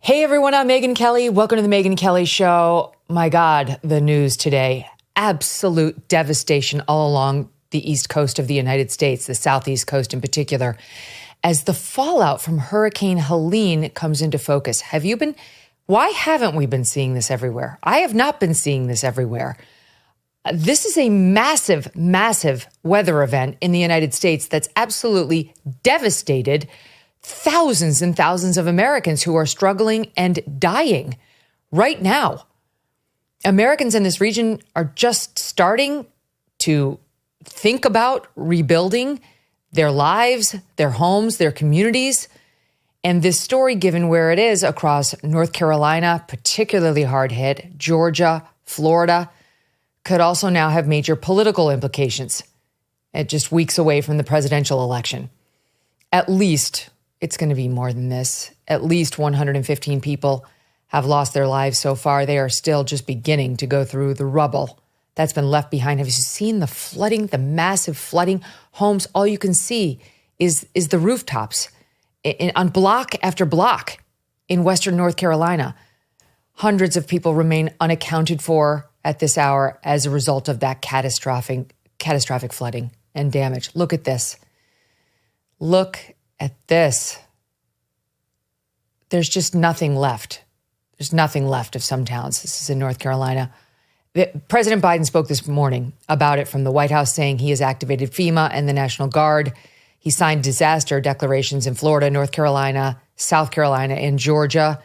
Hey everyone, I'm Megyn Kelly. Welcome to the Megyn Kelly Show. My God, the news today. Absolute devastation all along the east coast of the United States, the southeast coast in particular, as the fallout from Hurricane Helene comes into focus. Why haven't we been seeing this everywhere? I have not been seeing this everywhere. This is a massive, massive weather event in the United States that's absolutely devastated thousands and thousands of Americans who are struggling and dying right now. Americans in this region are just starting to think about rebuilding their lives, their homes, their communities. And this story, given where it is across North Carolina, particularly hard hit, Georgia, Florida, could also now have major political implications at just weeks away from the presidential election. At least, it's going to be more than this. At least 115 people have lost their lives so far. They are still just beginning to go through the rubble that's been left behind. Have you seen the flooding, the massive flooding? Homes, all you can see is the rooftops on block after block in Western North Carolina. Hundreds of people remain unaccounted for at this hour as a result of that catastrophic flooding and damage. Look at this. Look at this. There's just nothing left. There's nothing left of some towns. This is in North Carolina. President Biden spoke this morning about it from the White House, saying he has activated FEMA and the National Guard. He signed disaster declarations in Florida, North Carolina, South Carolina, and Georgia,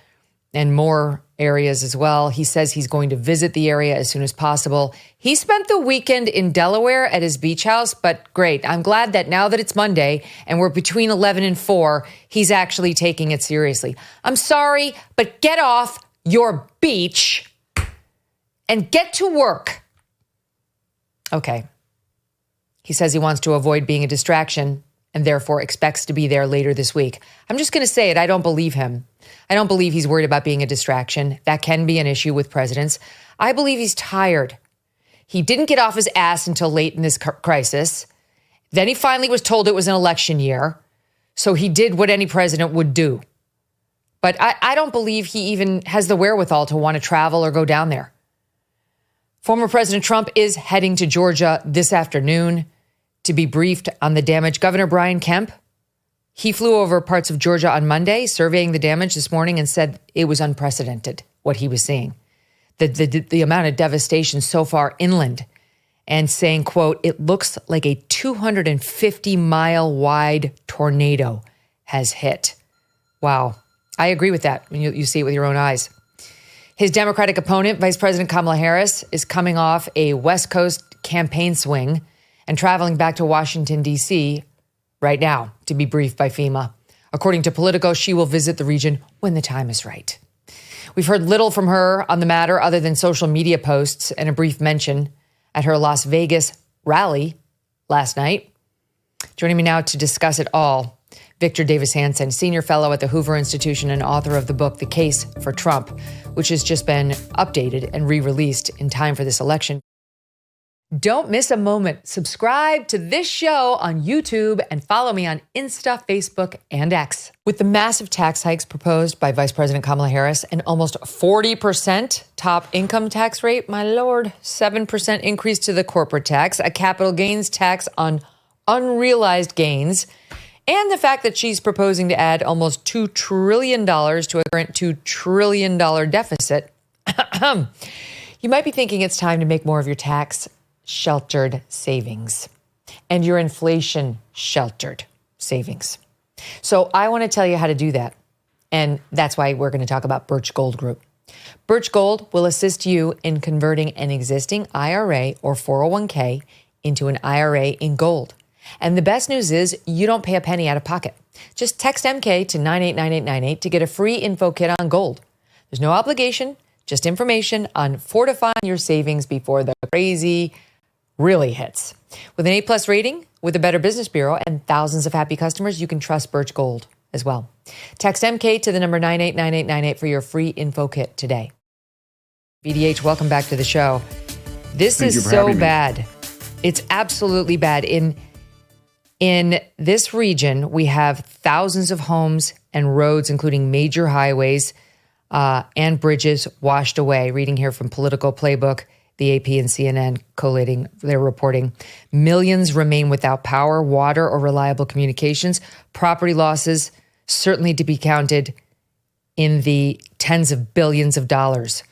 and more areas as well. He says he's going to visit the area as soon as possible. He spent the weekend in Delaware at his beach house, but great. I'm glad that now that it's Monday and we're between 11 and 4, he's actually taking it seriously. I'm sorry, but get off your beach and get to work. Okay. He says he wants to avoid being a distraction and therefore expects to be there later this week. I'm just going to say it. I don't believe him. I don't believe he's worried about being a distraction. That can be an issue with presidents. I believe he's tired. He didn't get off his ass until late in this crisis. Then he finally was told it was an election year. So he did what any president would do. But I don't believe he even has the wherewithal to want to travel or go down there. Former President Trump is heading to Georgia this afternoon to be briefed on the damage. Governor Brian Kemp, he flew over parts of Georgia on Monday, surveying the damage this morning, and said it was unprecedented what he was seeing. The amount of devastation so far inland, and saying, quote, it looks like a 250-mile wide tornado has hit. Wow. I agree with that when you see it with your own eyes. His Democratic opponent, Vice President Kamala Harris, is coming off a West Coast campaign swing and traveling back to Washington, D.C. right now to be briefed by FEMA. According to Politico, she will visit the region when the time is right. We've heard little from her on the matter other than social media posts and a brief mention at her Las Vegas rally last night. Joining me now to discuss it all, Victor Davis Hanson, senior fellow at the Hoover Institution and author of the book, The Case for Trump, which has just been updated and re-released in time for this election. Don't miss a moment. Subscribe to this show on YouTube and follow me on Insta, Facebook, and X. With the massive tax hikes proposed by Vice President Kamala Harris, an almost 40% top income tax rate, my lord, 7% increase to the corporate tax, a capital gains tax on unrealized gains, and the fact that she's proposing to add almost $2 trillion to a current $2 trillion deficit, you might be thinking it's time to make more of your tax-sheltered savings and your inflation-sheltered savings. So I want to tell you how to do that. And that's why we're going to talk about Birch Gold Group. Birch Gold will assist you in converting an existing IRA or 401k into an IRA in gold. And the best news is you don't pay a penny out of pocket. Just text MK to 989898 to get a free info kit on gold. There's no obligation, just information on fortifying your savings before the crazy really hits. With an A+ rating, with a Better Business Bureau, and thousands of happy customers, you can trust Birch Gold as well. Text MK to the number 989898 for your free info kit today. VDH, welcome back to the show. This is so bad. It's absolutely bad. In this region, we have thousands of homes and roads, including major highways, and bridges washed away. Reading here from Political Playbook, the AP and CNN collating their reporting. Millions remain without power, water, or reliable communications. Property losses certainly to be counted in the tens of billions of dollars.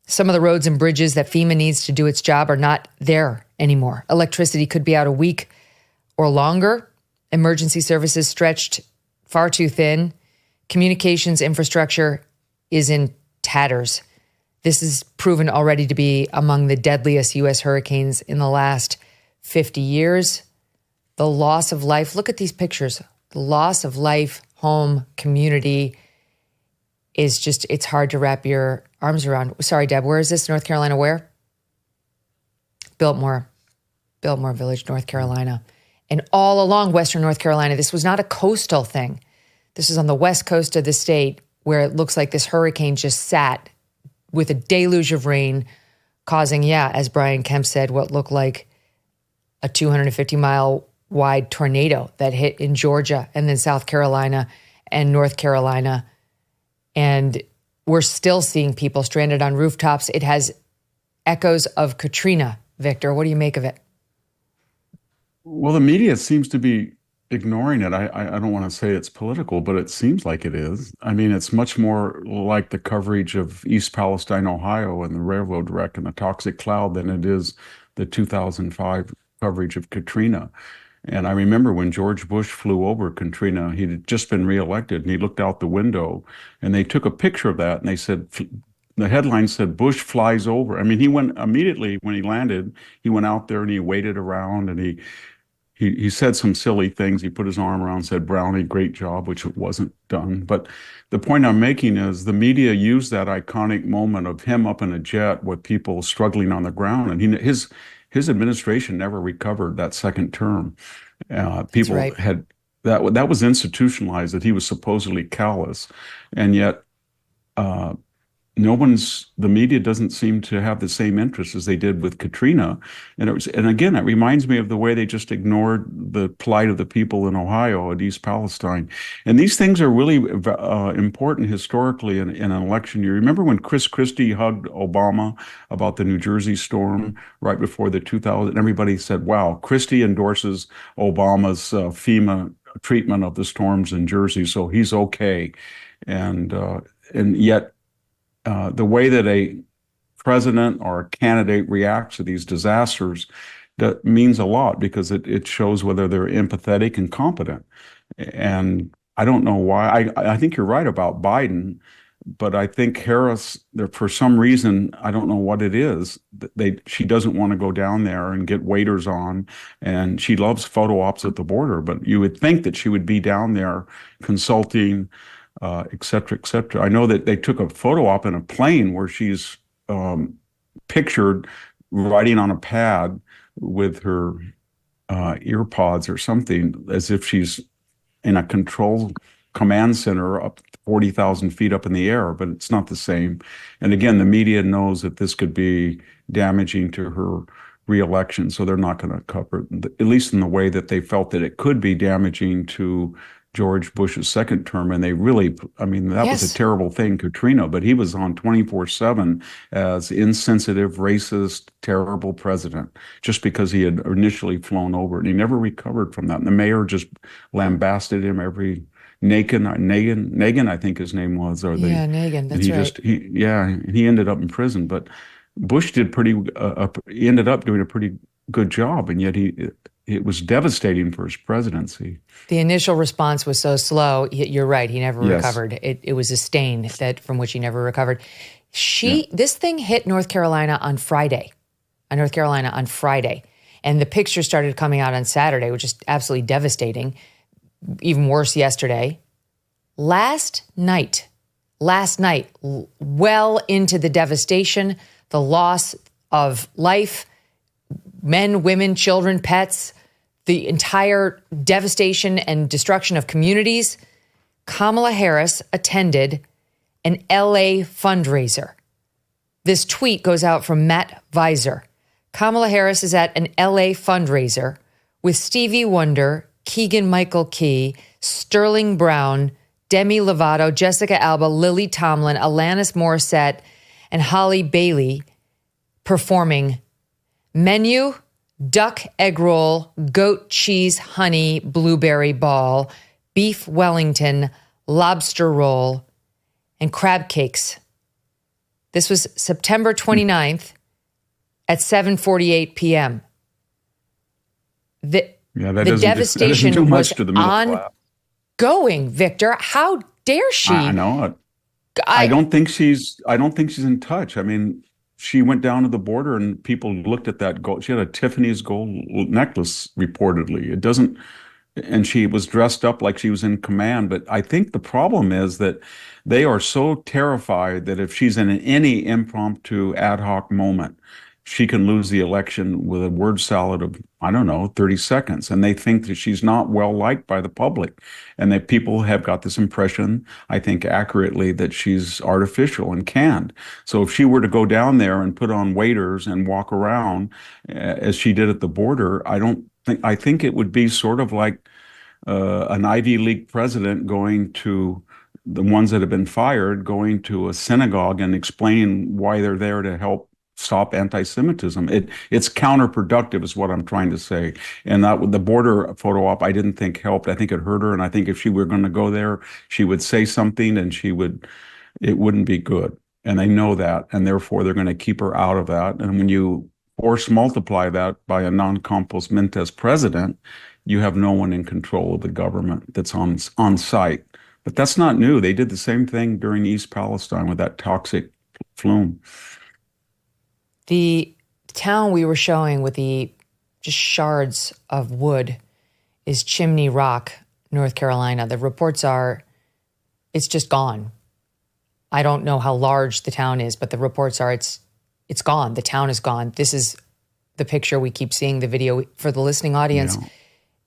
Some of the roads and bridges that FEMA needs to do its job are not there anymore. Electricity could be out a week or longer. Emergency services stretched far too thin. Communications infrastructure is in tatters. This is proven already to be among the deadliest U.S. hurricanes in the last 50 years. The loss of life, look at these pictures. The loss of life, home, community is just, it's hard to wrap your arms around. Sorry, Deb, where is this? North Carolina, where? Biltmore Village, North Carolina. And all along Western North Carolina, this was not a coastal thing. This is on the west coast of the state where it looks like this hurricane just sat with a deluge of rain causing, as Brian Kemp said, what looked like a 250-mile wide tornado that hit in Georgia and then South Carolina and North Carolina. And we're still seeing people stranded on rooftops. It has echoes of Katrina. Victor, what do you make of it? Well, the media seems to be ignoring it. I don't want to say it's political, but it seems like it is. I mean, it's much more like the coverage of East Palestine, Ohio, and the railroad wreck and the toxic cloud than it is the 2005 coverage of Katrina. And I remember when George Bush flew over Katrina, he'd just been reelected, and he looked out the window, and they took a picture of that, and they said, the headline said, Bush flies over. I mean, he went immediately when he landed, he went out there and he waited around, and he said some silly things. He put his arm around, said, Brownie, great job, which it wasn't done. But the point I'm making is the media used that iconic moment of him up in a jet with people struggling on the ground. And his administration never recovered that second term. People had, that was institutionalized, that he was supposedly callous. And yet, the media doesn't seem to have the same interest as they did with Katrina. And again, it reminds me of the way they just ignored the plight of the people in Ohio and East Palestine. And these things are really important historically in an election year. Remember when Chris Christie hugged Obama about the New Jersey storm right before the 2000, everybody said, wow, Christie endorses Obama's FEMA treatment of the storms in Jersey, so he's okay. And yet, the way that a president or a candidate reacts to these disasters, that means a lot, because it shows whether they're empathetic and competent. And I don't know why. I think you're right about Biden, but I think Harris, for some reason, I don't know what it is, she doesn't want to go down there and get waiters on, and she loves photo ops at the border, but you would think that she would be down there consulting, et cetera, et cetera. I know that they took a photo op in a plane where she's pictured writing on a pad with her earpods or something, as if she's in a control command center up 40,000 feet up in the air, but it's not the same. And again, the media knows that this could be damaging to her reelection, so they're not going to cover it, at least in the way that they felt that it could be damaging to George Bush's second term. And they really, I mean, that was a terrible thing, Katrina, but he was on 24/7 as insensitive, racist, terrible president, just because he had initially flown over, and he never recovered from that. And the mayor just lambasted him every Nagin, I think his name was. Nagin, that's right. He ended up in prison, but Bush did he ended up doing a pretty good job, and yet it was devastating for his presidency. The initial response was so slow. You're right. He never recovered. It was a stain from which he never recovered. This thing hit North Carolina on Friday. And the pictures started coming out on Saturday, which is absolutely devastating. Even worse yesterday. Last night, well into the devastation, the loss of life, men, women, children, pets, the entire devastation and destruction of communities, Kamala Harris attended an LA fundraiser. This tweet goes out from Matt Visor. Kamala Harris is at an LA fundraiser with Stevie Wonder, Keegan-Michael Key, Sterling Brown, Demi Lovato, Jessica Alba, Lily Tomlin, Alanis Morissette, and Holly Bailey performing Menu, Duck Egg Roll, Goat Cheese Honey Blueberry Ball, Beef Wellington, Lobster Roll, and Crab Cakes. This was September 29th at 7:48 p.m. The devastation was ongoing, Victor. How dare she? I know. I don't think she's in touch. I mean, she went down to the border and people looked at that gold. She had a Tiffany's gold necklace, reportedly. It doesn't, and she was dressed up like she was in command. But I think the problem is that they are so terrified that if she's in any impromptu ad hoc moment, she can lose the election with a word salad of, 30 seconds. And they think that she's not well liked by the public. And that people have got this impression, I think accurately, that she's artificial and canned. So if she were to go down there and put on waders and walk around as she did at the border, I think it would be sort of like an Ivy League president going to the ones that have been fired, going to a synagogue and explaining why they're there to help stop anti-Semitism. It's counterproductive is what I'm trying to say. And that the border photo op, I didn't think helped. I think it hurt her. And I think if she were going to go there, she would say something and it wouldn't be good. And they know that. And therefore they're going to keep her out of that. And when you force multiply that by a non-compos mentis president, you have no one in control of the government that's on site. But that's not new. They did the same thing during East Palestine with that toxic flume. The town we were showing with the just shards of wood is Chimney Rock, North Carolina. The reports are it's just gone. I don't know how large the town is, but the reports are it's gone. The town is gone. This is the picture we keep seeing, the video for the listening audience.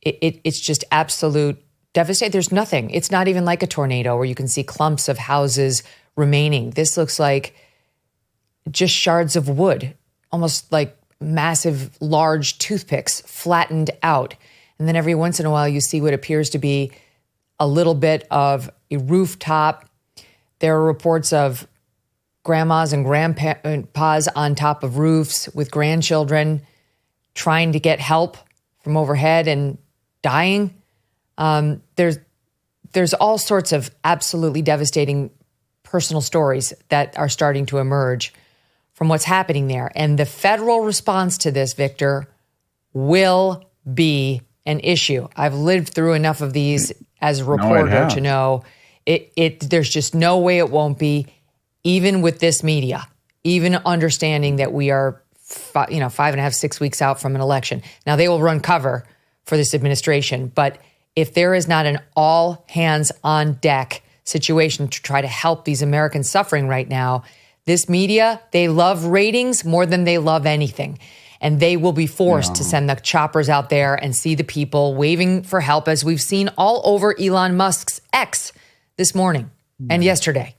Yeah. It's just absolute devastation. There's nothing. It's not even like a tornado where you can see clumps of houses remaining. This looks like just shards of wood, almost like massive, large toothpicks flattened out. And then every once in a while, you see what appears to be a little bit of a rooftop. There are reports of grandmas and grandpas on top of roofs with grandchildren trying to get help from overhead and dying. There's all sorts of absolutely devastating personal stories that are starting to emerge from what's happening there. And the federal response to this, Victor, will be an issue. I've lived through enough of these as a reporter to know there's just no way it won't be, even with this media, even understanding that we are 5.5, 6 weeks out from an election. Now, they will run cover for this administration, but if there is not an all hands on deck situation to try to help these Americans suffering right now, this media, they love ratings more than they love anything. And they will be forced to send the choppers out there and see the people waving for help, as we've seen all over Elon Musk's X this morning and yesterday.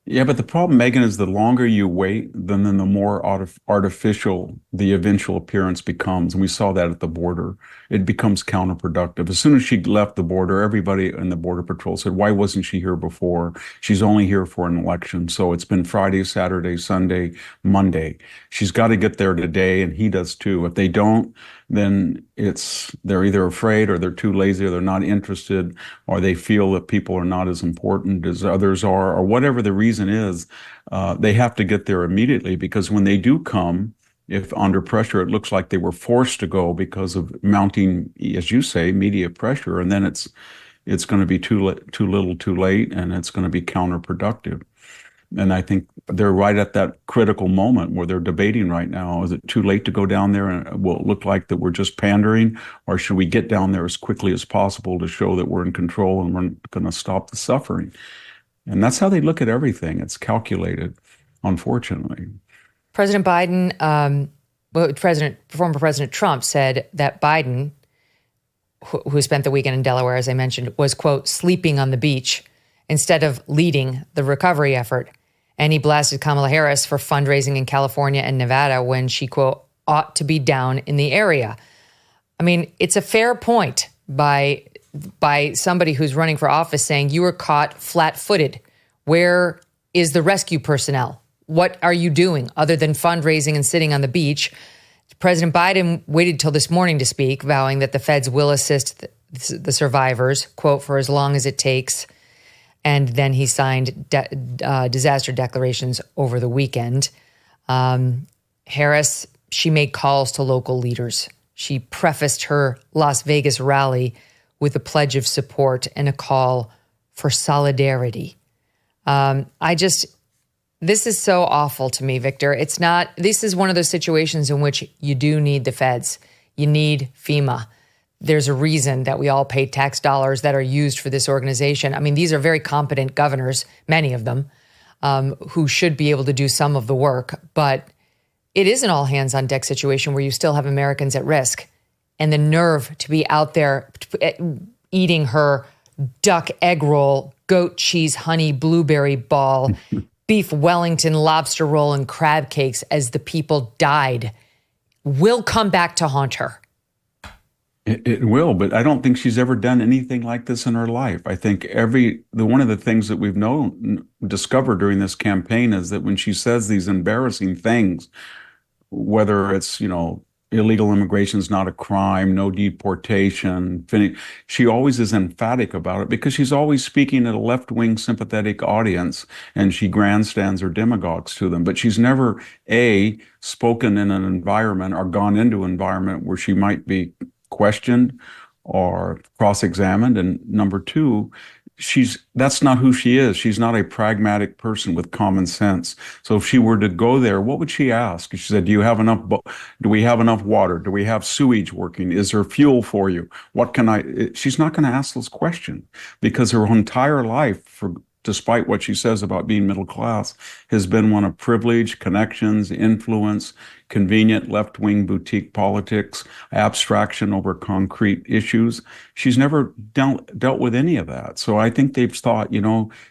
Yeah, but the problem, Megyn, is the longer you wait, then the more artificial the eventual appearance becomes. And we saw that at the border. It becomes counterproductive. As soon as she left the border, everybody in the Border Patrol said, why wasn't she here before? She's only here for an election. So it's been Friday, Saturday, Sunday, Monday. She's got to get there today, and he does too. If they don't, then they're either afraid or they're too lazy or they're not interested or they feel that people are not as important as others are, or whatever the reason is. They have to get there immediately, because when they do come, if under pressure, it looks like they were forced to go because of mounting, as you say, media pressure, and then it's going to be too little too late, and it's going to be counterproductive. And I think they're right at that critical moment where they're debating right now. Is it too late to go down there, and will it look like that we're just pandering, or should we get down there as quickly as possible to show that we're in control and we're going to stop the suffering? And that's how they look at everything. It's calculated, unfortunately. President Biden, former President Trump said that Biden, who spent the weekend in Delaware, as I mentioned, was, quote, sleeping on the beach instead of leading the recovery effort. And he blasted Kamala Harris for fundraising in California and Nevada when she, quote, ought to be down in the area. I mean, it's a fair point by by somebody who's running for office saying, you were caught flat-footed. Where is the rescue personnel? What are you doing other than fundraising and sitting on the beach? President Biden waited till this morning to speak, vowing that the feds will assist the survivors, quote, for as long as it takes. And then he signed disaster declarations over the weekend. Harris, she made calls to local leaders. She prefaced her Las Vegas rally with a pledge of support and a call for solidarity. This is so awful to me, Victor. This is one of those situations in which you do need the feds. You need FEMA. There's a reason that we all pay tax dollars that are used for this organization. I mean, these are very competent governors, many of them, who should be able to do some of the work. But it is an all hands on deck situation where you still have Americans at risk. And the nerve to be out there eating her duck egg roll, goat cheese, honey, blueberry ball, beef Wellington, lobster roll, and crab cakes as the people died will come back to haunt her. It will, but I don't think she's ever done anything like this in her life. I think one of the things that we've discovered during this campaign is that when she says these embarrassing things, whether it's, illegal immigration is not a crime, no deportation, she always is emphatic about it because she's always speaking at a left-wing sympathetic audience and she grandstands or demagogues to them. But she's never, spoken in an environment or gone into an environment where she might be questioned or cross-examined. And number two, that's not who she is. She's not a pragmatic person with common sense. So if she were to go there, what would she ask? She said, do we have enough water? Do we have sewage working? Is there fuel for you? She's not going to ask those questions because her entire life, despite what she says about being middle class, has been one of privilege, connections, influence, convenient left-wing boutique politics, abstraction over concrete issues. She's never dealt with any of that. So I think they've thought,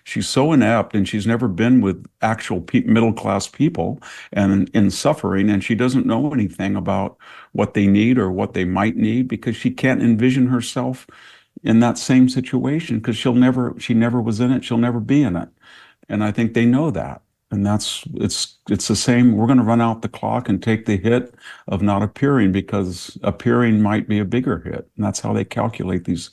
she's so inept and she's never been with actual middle-class people and in suffering, and she doesn't know anything about what they need or what they might need because she can't envision herself in that same situation because she never was in it. She'll never be in it. And I think they know that. And it's the same. We're going to run out the clock and take the hit of not appearing because appearing might be a bigger hit. And that's how they calculate these.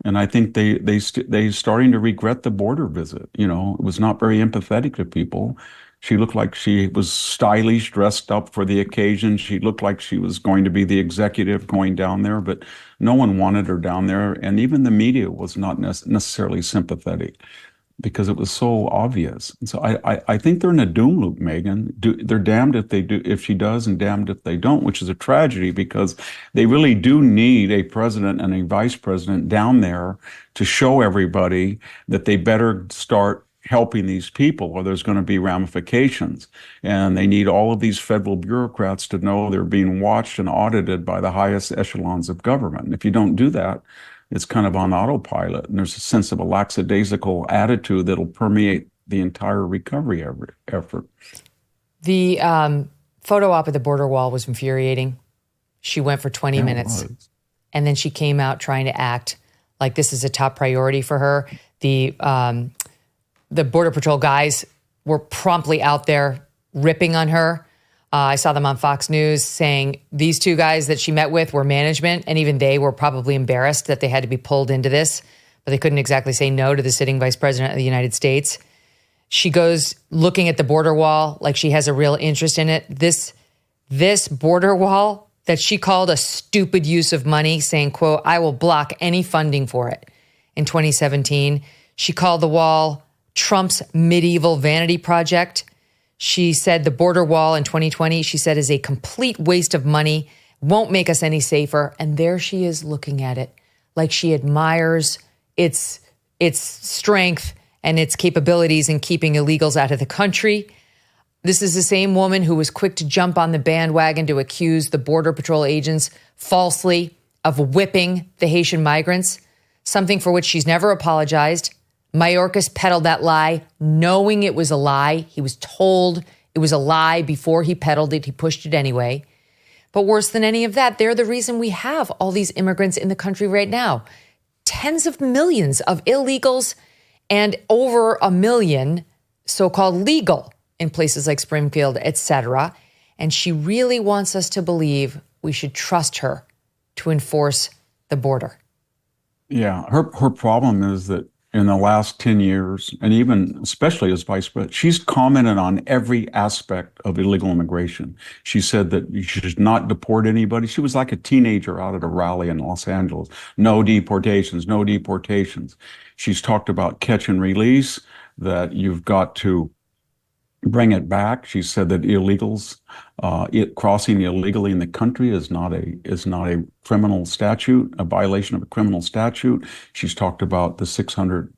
And I think they starting to regret the border visit. It was not very empathetic to people. She looked like she was stylish, dressed up for the occasion. She looked like she was going to be the executive going down there, but no one wanted her down there. And even the media was not necessarily sympathetic because it was so obvious. And so I think they're in a doom loop, Megyn. They're damned if she does and damned if they don't, which is a tragedy because they really do need a president and a vice president down there to show everybody that they better start helping these people or there's going to be ramifications. And they need all of these federal bureaucrats to know they're being watched and audited by the highest echelons of government. And if you don't do that, it's kind of on autopilot. And there's a sense of a lackadaisical attitude that'll permeate the entire recovery effort. The photo op at the border wall was infuriating. She went for 20 minutes. And then she came out trying to act like this is a top priority for her. The Border Patrol guys were promptly out there ripping on her. I saw them on Fox News saying these two guys that she met with were management, and even they were probably embarrassed that they had to be pulled into this, but they couldn't exactly say no to the sitting vice president of the United States. She goes looking at the border wall like she has a real interest in it. This border wall that she called a stupid use of money, saying, quote, I will block any funding for it. In 2017, she called the wall Trump's medieval vanity project. She said the border wall in 2020, she said, is a complete waste of money, won't make us any safer. And there she is looking at it like she admires its strength and its capabilities in keeping illegals out of the country. This is the same woman who was quick to jump on the bandwagon to accuse the Border Patrol agents falsely of whipping the Haitian migrants, something for which she's never apologized. Mayorkas peddled that lie, knowing it was a lie. He was told it was a lie before he peddled it. He pushed it anyway. But worse than any of that, they're the reason we have all these immigrants in the country right now. tens of millions of illegals and over 1 million so-called legal in places like Springfield, etc. And she really wants us to believe we should trust her to enforce the border. Yeah, her problem is that in the last 10 years, and even especially as vice president, she's commented on every aspect of illegal immigration. She said that you should not deport anybody. She was like a teenager out at a rally in Los Angeles. No deportations, no deportations. She's talked about catch and release, that you've got to bring it back. She said that illegals, crossing illegally in the country is not a criminal statute, a violation of a criminal statute. She's talked about the 600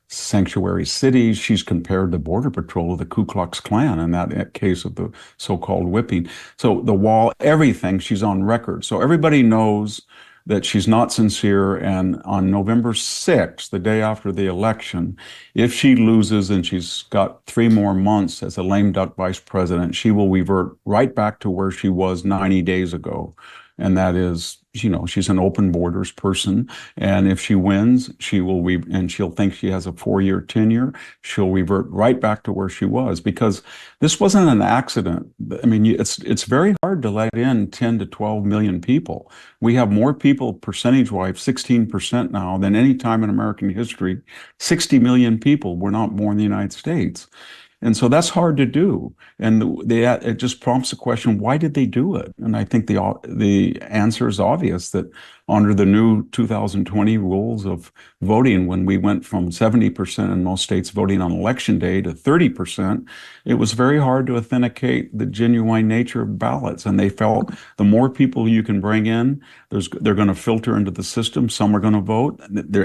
sanctuary cities. She's compared the Border Patrol to the Ku Klux Klan in that case of the so-called whipping. So the wall, everything, she's on record. So everybody knows that she's not sincere. And on November 6th, the day after the election, if she loses and she's got 3 more months as a lame duck vice president, she will revert right back to where she was 90 days ago. And that is, she's an open borders person. And if she wins, and she'll think she has a 4-year tenure, she'll revert right back to where she was, because this wasn't an accident. I mean, it's very hard to let in 10 to 12 million people. We have more people percentage-wise, 16% now, than any time in American history. 60 million people were not born in the United States. And so that's hard to do. And it just prompts the question, why did they do it? And I think the answer is obvious, that under the new 2020 rules of voting, when we went from 70% in most states voting on election day to 30%, it was very hard to authenticate the genuine nature of ballots. And they felt the more people you can bring in, they're going to filter into the system. Some are going to vote.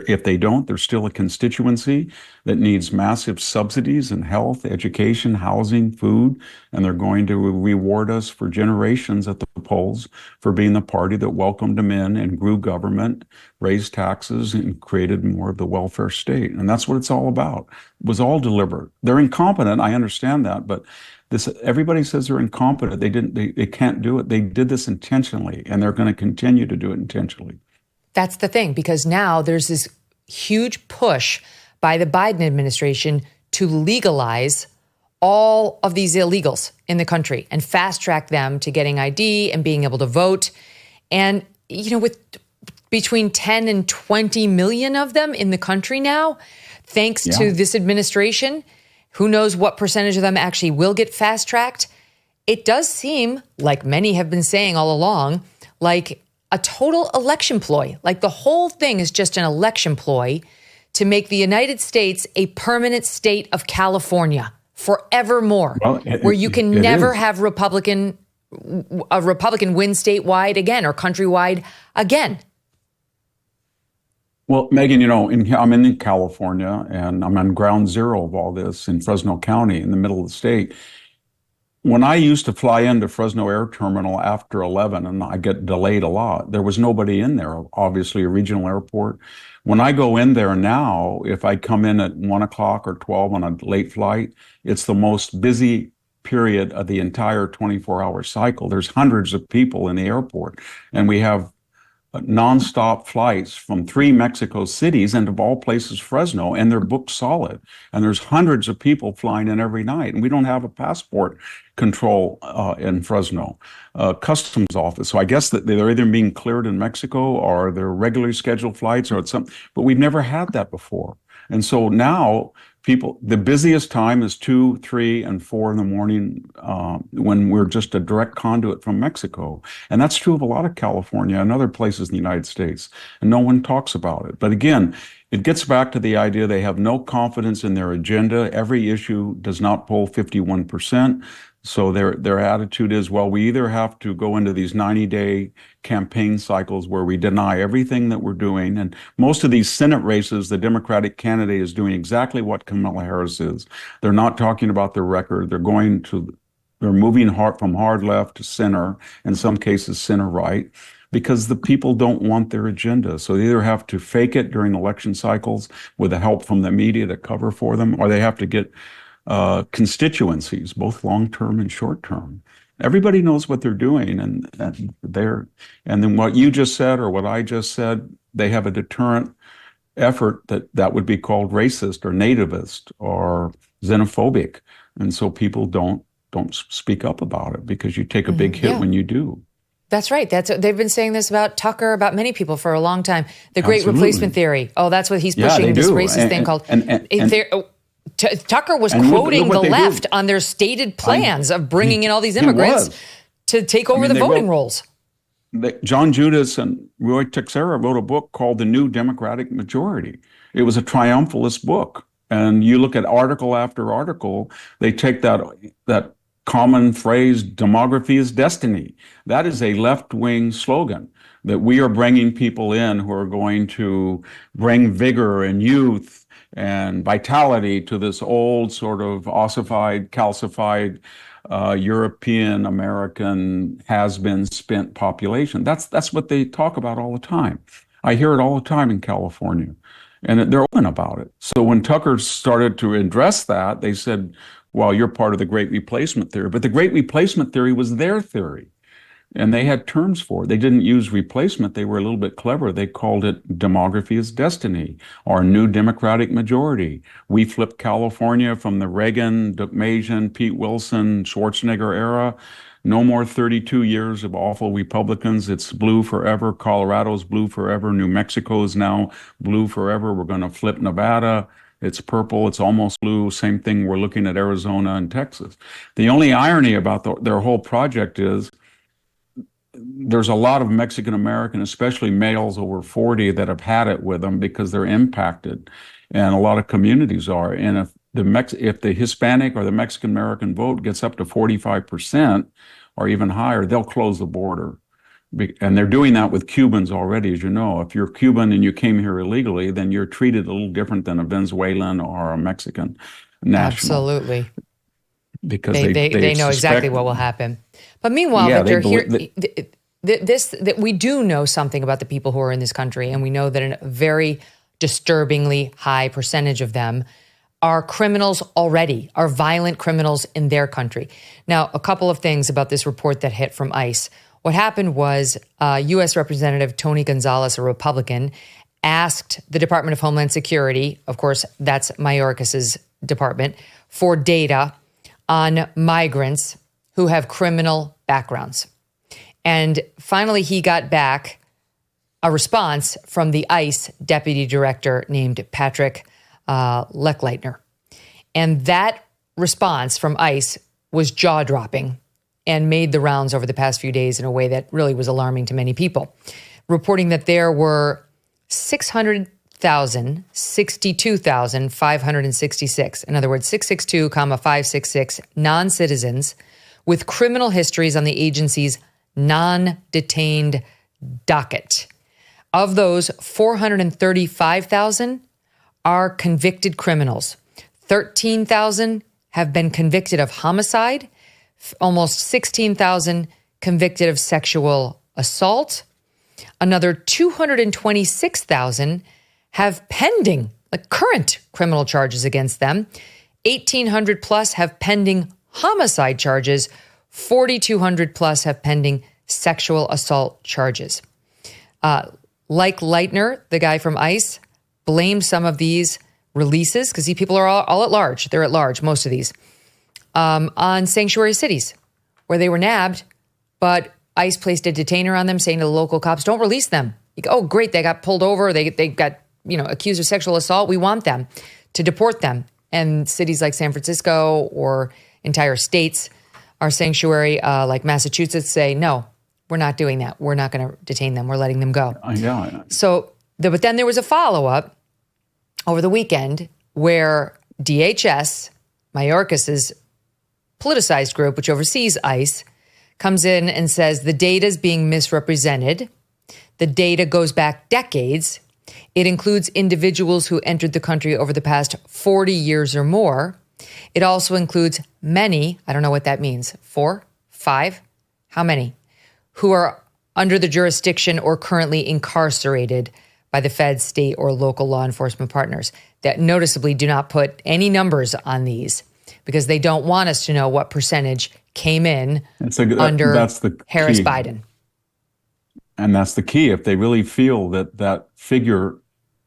If they don't, there's still a constituency that needs massive subsidies in health, education, housing, food, and they're going to reward us for generations at the polls for being the party that welcomed them in and grew government, raised taxes, and created more of the welfare state. And that's what it's all about. It was all deliberate. They're incompetent, I understand that, but everybody says they're incompetent. They can't do it. They did this intentionally, and they're going to continue to do it intentionally. That's the thing, because now there's this huge push by the Biden administration to legalize all of these illegals in the country and fast track them to getting ID and being able to vote. And, with between 10 and 20 million of them in the country now, thanks to this administration, who knows what percentage of them actually will get fast tracked. It does seem, like many have been saying all along, like a total election ploy. Like the whole thing is just an election ploy to make the United States a permanent state of California forevermore, where you can never have a Republican win statewide again or countrywide again. Well, Megyn, I'm in California, and I'm on ground zero of all this in Fresno County in the middle of the state. When I used to fly into Fresno Air Terminal after 11, and I get delayed a lot, there was nobody in there, obviously a regional airport. When I go in there now, if I come in at 1 o'clock or 12 on a late flight, it's the most busy period of the entire 24-hour cycle. There's hundreds of people in the airport, and we have nonstop flights from 3 Mexico cities, and of all places, Fresno, and they're booked solid. And there's hundreds of people flying in every night, and we don't have a passport control in Fresno, customs office. So I guess that they're either being cleared in Mexico or they're regularly scheduled flights or it's something, but we've never had that before. And so now the busiest time is 2, 3, and 4 in the morning when we're just a direct conduit from Mexico. And that's true of a lot of California and other places in the United States. And no one talks about it. But again, it gets back to the idea they have no confidence in their agenda. Every issue does not poll 51%. So their attitude is, well, we either have to go into these 90-day campaign cycles where we deny everything that we're doing. And most of these Senate races, the Democratic candidate is doing exactly what Kamala Harris is. They're not talking about their record. They're moving from hard left to center, in some cases center right, because the people don't want their agenda. So they either have to fake it during election cycles with the help from the media to cover for them, or they have to get constituencies, both long-term and short-term. Everybody knows what they're doing, and then what you just said or what I just said, they have a deterrent effort that would be called racist or nativist or xenophobic. And so people don't speak up about it because you take a big hit when you do. That's right. They've been saying this about Tucker, about many people for a long time. The Great Replacement Theory. Oh, that's what he's pushing, this racist thing called. Tucker was quoting the left on their stated plans of bringing in all these immigrants to take over the voting rolls. John Judas and Roy Texera wrote a book called The New Democratic Majority. It was a triumphalist book. And you look at article after article, they take that common phrase, demography is destiny. That is a left-wing slogan, that we are bringing people in who are going to bring vigor and youth and vitality to this old sort of ossified, calcified European American has-been spent population. That's what they talk about all the time. I hear it all the time in California, and they're open about it. So when Tucker started to address that, they said, well, you're part of the Great Replacement Theory. But the Great Replacement Theory was their theory, and they had terms for it. They didn't use replacement. They were a little bit clever. They called it demography is destiny, or new democratic majority. We flipped California from the Reagan, Deukmejian, Pete Wilson, Schwarzenegger era. No more 32 years of awful Republicans. It's blue forever. Colorado's blue forever. New Mexico is now blue forever. We're going to flip Nevada. It's purple. It's almost blue. Same thing. We're looking at Arizona and Texas. The only irony about their whole project is there's a lot of Mexican American, especially males over 40, that have had it with them because they're impacted, and a lot of communities are. And if the Hispanic or the Mexican American vote gets up to 45% or even higher, they'll close the border. And they're doing that with Cubans already, as you know. If you're Cuban and you came here illegally, then you're treated a little different than a Venezuelan or a Mexican national. Absolutely. Because they know exactly what will happen. But meanwhile, Victor, that we do know something about the people who are in this country, and we know that a very disturbingly high percentage of them are criminals already, are violent criminals in their country. Now, a couple of things about this report that hit from ICE. What happened was U.S. Representative Tony Gonzalez, a Republican, asked the Department of Homeland Security, of course, that's Mayorkas's department, for data on migrants who have criminal backgrounds. And finally, he got back a response from the ICE deputy director named Patrick Lechleitner. And that response from ICE was jaw-dropping and made the rounds over the past few days in a way that really was alarming to many people, reporting that there were 62,566, in other words, 662,566 non-citizens with criminal histories on the agency's non-detained docket. Of those, 435,000 are convicted criminals. 13,000 have been convicted of homicide, almost 16,000 convicted of sexual assault. Another 226,000 have pending, current criminal charges against them. 1,800 plus have pending homicide charges. 4,200 plus have pending sexual assault charges. Like Leitner, the guy from ICE, blamed some of these releases, because these people are all at large. They're at large, most of these, on sanctuary cities where they were nabbed, but ICE placed a detainer on them, saying to the local cops, don't release them. Oh, great, they got pulled over, they got accused of sexual assault. We want them to deport them. And cities like San Francisco or entire states are sanctuary, like Massachusetts, say, no, we're not doing that. We're not going to detain them. We're letting them go. So, but then there was a follow-up over the weekend where DHS, Mayorkas's politicized group, which oversees ICE, comes in and says the data is being misrepresented. The data goes back decades. It includes individuals who entered the country over the past 40 years or more. It also includes many, I don't know what that means, 4, 5, how many, who are under the jurisdiction or currently incarcerated by the Fed, state, or local law enforcement partners. That noticeably do not put any numbers on these because they don't want us to know what percentage came in under Harris-Biden. And that's the key. If they really feel that that figure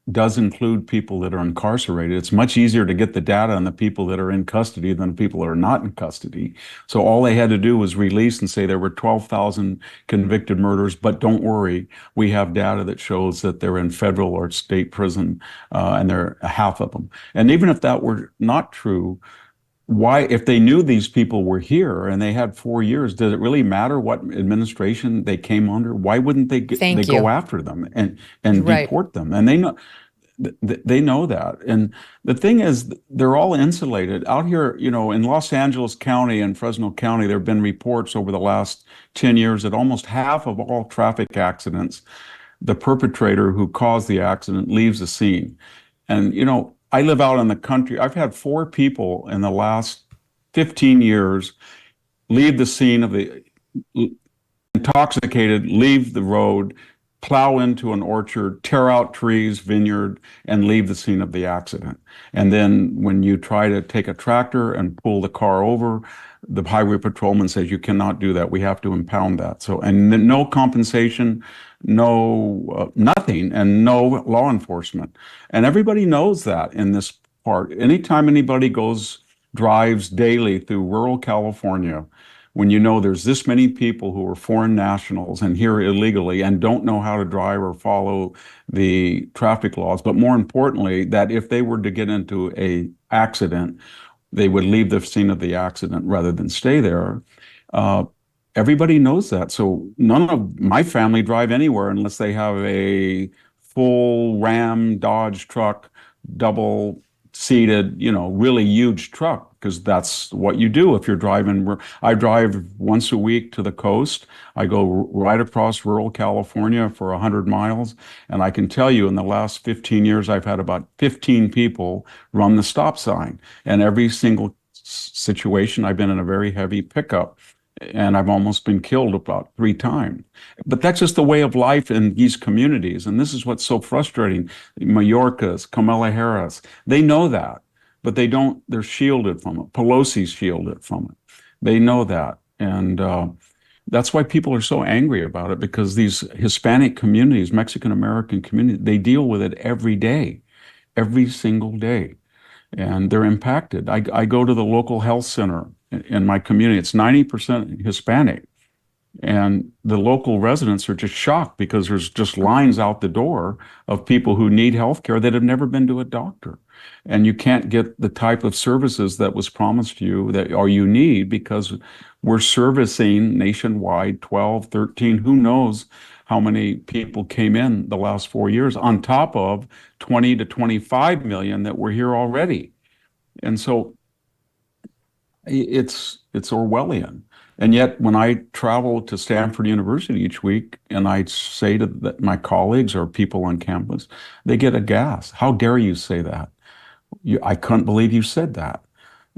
does include people that are incarcerated. It's much easier to get the data on the people that are in custody than the people that are not in custody. So all they had to do was release and say there were 12,000 convicted murderers, but don't worry, we have data that shows that they're in federal or state prison, and they're half of them. And even if that were not true, why, if they knew these people were here and they had 4 years, does it really matter what administration they came under? Why wouldn't they go after them and deport them? And they know that. And the thing is, they're all insulated out here. You know, in Los Angeles County and Fresno County, there have been reports over the last 10 years that almost half of all traffic accidents, the perpetrator who caused the accident leaves the scene. And, you know, I live out in the country. I've had 4 people in the last 15 years leave the scene of the intoxicated, leave the road, plow into an orchard, tear out trees, vineyard, and leave the scene of the accident. And then when you try to take a tractor and pull the car over, the highway patrolman says, you cannot do that. We have to impound that. So, and no compensation, no nothing, and no law enforcement. And everybody knows that in this part. Anytime anybody drives daily through rural California, when you know there's this many people who are foreign nationals and here illegally and don't know how to drive or follow the traffic laws, but more importantly, that if they were to get into a accident, they would leave the scene of the accident rather than stay there. Everybody knows that. So none of my family drive anywhere unless they have a full Ram Dodge truck, double seated, you know, really huge truck, because that's what you do if you're driving. I drive once a week to the coast. I go right across rural California for 100 miles. And I can tell you in the last 15 years, I've had about 15 people run the stop sign. And every single situation, I've been in a very heavy pickup. And I've almost been killed about 3 times. But that's just the way of life in these communities. And this is what's so frustrating. Mayorkas, Kamala Harris, they know that, but they're shielded from it. Pelosi's shielded from it. They know that. And that's why people are so angry about it, because these Hispanic communities, Mexican-American communities, they deal with it every day, every single day. And they're impacted. I go to the local health center in my community. It's 90% Hispanic. And the local residents are just shocked because there's just lines out the door of people who need health care that have never been to a doctor. And you can't get the type of services that was promised you or you need, because we're servicing nationwide 12, 13, who knows how many people came in the last 4 years, on top of 20 to 25 million that were here already. And so it's Orwellian. And yet when I travel to Stanford University each week and I say to my colleagues or people on campus, they get aghast. How dare you say that? I couldn't believe you said that.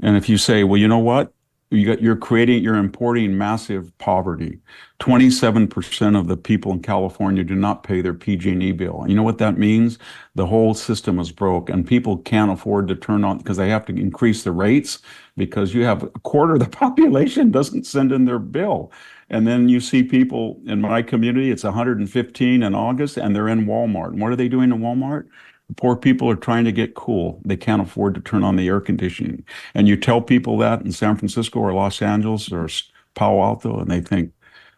And if you say, well, you know what? You're importing massive poverty. 27% of the people in California do not pay their PG&E bill. And you know what that means? The whole system is broke, and people can't afford to turn on, because they have to increase the rates, because you have a quarter of the population doesn't send in their bill. And then you see people in my community, it's 115 in August, and they're in Walmart. And what are they doing in Walmart? Poor people are trying to get cool. They can't afford to turn on the air conditioning. And you tell people that in San Francisco or Los Angeles or Palo Alto, and they think,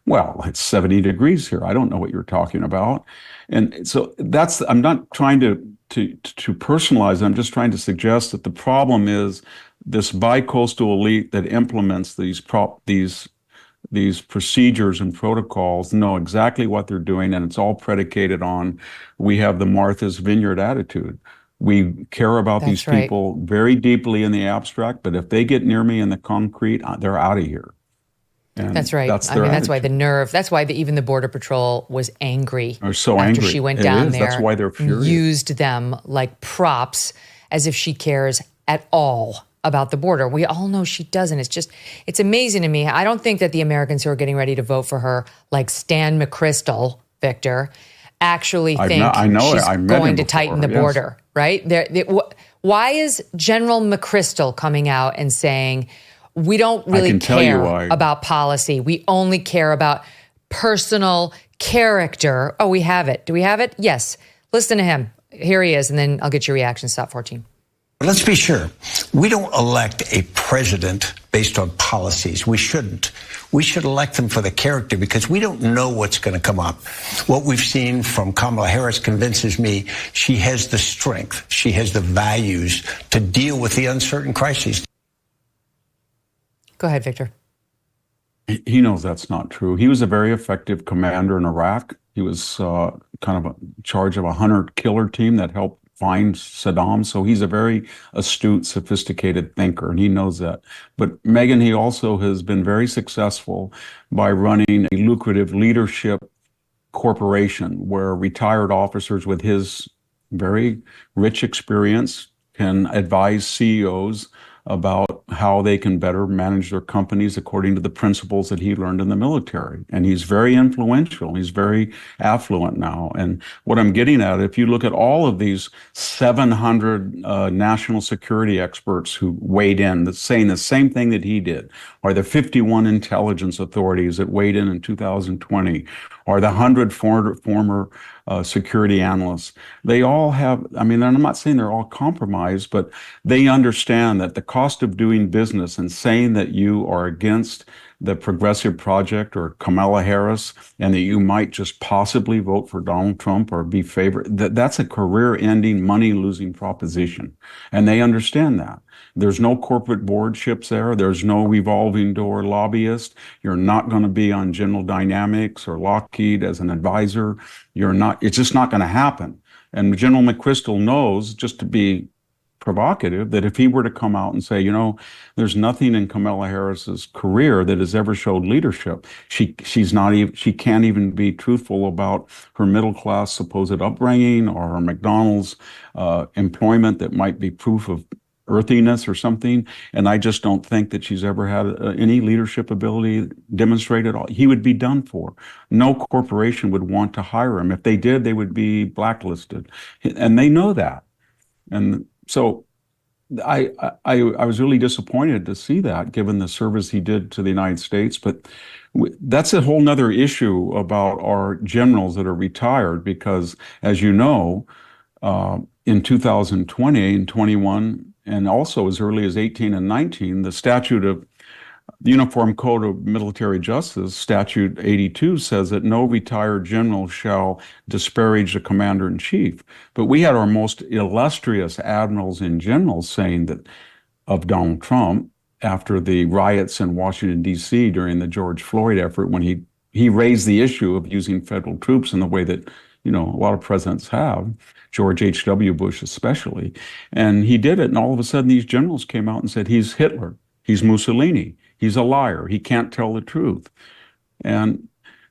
well, it's 70 degrees here. I don't know what you're talking about. And so I'm not trying to personalize. I'm just trying to suggest that the problem is this bi-coastal elite that implements these procedures and protocols know exactly what they're doing, and it's all predicated on, we have the Martha's Vineyard attitude. We care about these people very deeply in the abstract, but if they get near me in the concrete, they're out of here. And that's right. That's why the nerve, that's why even the Border Patrol was angry. Or so after angry. She went down there. That's why they're furious. Used them like props, as if she cares at all about the border. We all know she doesn't. It's amazing to me. I don't think that the Americans who are getting ready to vote for her, like Stan McChrystal, Victor, actually think she's going to tighten the border, right? Why is General McChrystal coming out and saying, we don't really care about policy. We only care about personal character. Oh, we have it. Do we have it? Yes. Listen to him. Here he is, and then I'll get your reaction. Stop 14. Let's be sure. We don't elect a president based on policies. We shouldn't. We should elect them for the character because we don't know what's going to come up. What we've seen from Kamala Harris convinces me she has the strength, she has the values to deal with the uncertain crises. Go ahead, Victor. He knows that's not true. He was a very effective commander in Iraq. He was kind of in charge of a hunter-killer team that helped find Saddam. So he's a very astute, sophisticated thinker, and he knows that. But Megyn, he also has been very successful by running a lucrative leadership corporation where retired officers with his very rich experience can advise CEOs about how they can better manage their companies according to the principles that he learned in the military. And he's very influential. He's very affluent now. And what I'm getting at, if you look at all of these 700 national security experts who weighed in, saying the same thing that he did, or the 51 intelligence authorities that weighed in 2020, or the 100 former security analysts. They all have, I mean, I'm not saying they're all compromised, but they understand that the cost of doing business and saying that you are against the Progressive Project or Kamala Harris and that you might just possibly vote for Donald Trump or be favored, that's a career-ending, money-losing proposition. And they understand that. There's no corporate boardships there. There's no revolving door lobbyist. You're not going to be on General Dynamics or Lockheed as an advisor. You're not, it's just not going to happen. And General McChrystal knows, just to be provocative, that if he were to come out and say, you know, there's nothing in Kamala Harris's career that has ever showed leadership. She can't even be truthful about her middle class supposed upbringing or her McDonald's employment that might be proof of earthiness or something. And I just don't think that she's ever had any leadership ability demonstrated at all. He would be done for. No corporation would want to hire him. If they did, they would be blacklisted. And they know that. And so I was really disappointed to see that, given the service he did to the United States. But that's a whole nother issue about our generals that are retired, because, as you know, in 2020 and 21, and also as early as 18 and 19, the statute of the Uniform Code of Military Justice, Statute 82, says that no retired general shall disparage the commander-in-chief. But we had our most illustrious admirals and generals saying that of Donald Trump after the riots in Washington, D.C. during the George Floyd effort, when he raised the issue of using federal troops in the way that, you know, a lot of presidents have, George H.W. Bush especially. And he did it, and all of a sudden these generals came out and said, he's Hitler, he's Mussolini, he's a liar, he can't tell the truth. And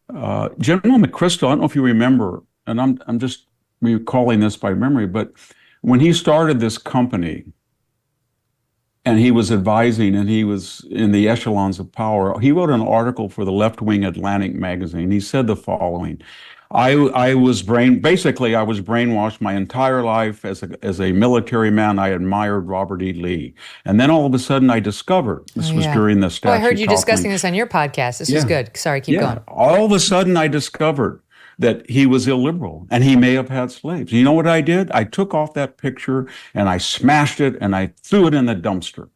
General McChrystal, I don't know if you remember, and I'm just recalling this by memory, but when he started this company and he was advising and he was in the echelons of power, he wrote an article for the left-wing Atlantic magazine. He said the following: I was brainwashed my entire life as a military man. I admired Robert E. Lee. And then all of a sudden I discovered, this was during the statute. I heard you discussing this on your podcast. This was good. Sorry, keep going. All of a sudden I discovered that he was illiberal and he may have had slaves. You know what I did? I took off that picture and I smashed it and I threw it in the dumpster.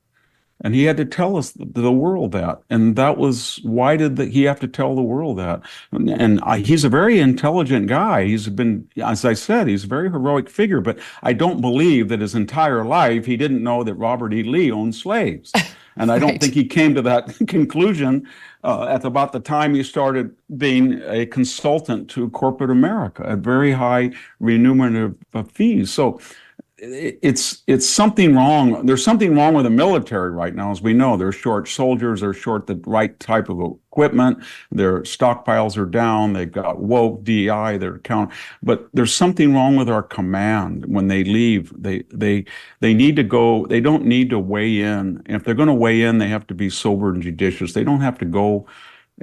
And he had to tell us, the world, that. And that was, why did he have to tell the world that? And he's a very intelligent guy. He's been, as I said, he's a very heroic figure, but I don't believe that his entire life he didn't know that Robert E. Lee owned slaves. And I don't think he came to that conclusion at about the time he started being a consultant to corporate America at very high remunerative fees. So it's something wrong. There's something wrong with the military right now, as we know. They're short soldiers. They're short the right type of equipment. Their stockpiles are down. They've got woke DEI. They're but there's something wrong with our command. When they leave, they need to go. They don't need to weigh in. And if they're going to weigh in, they have to be sober and judicious. They don't have to go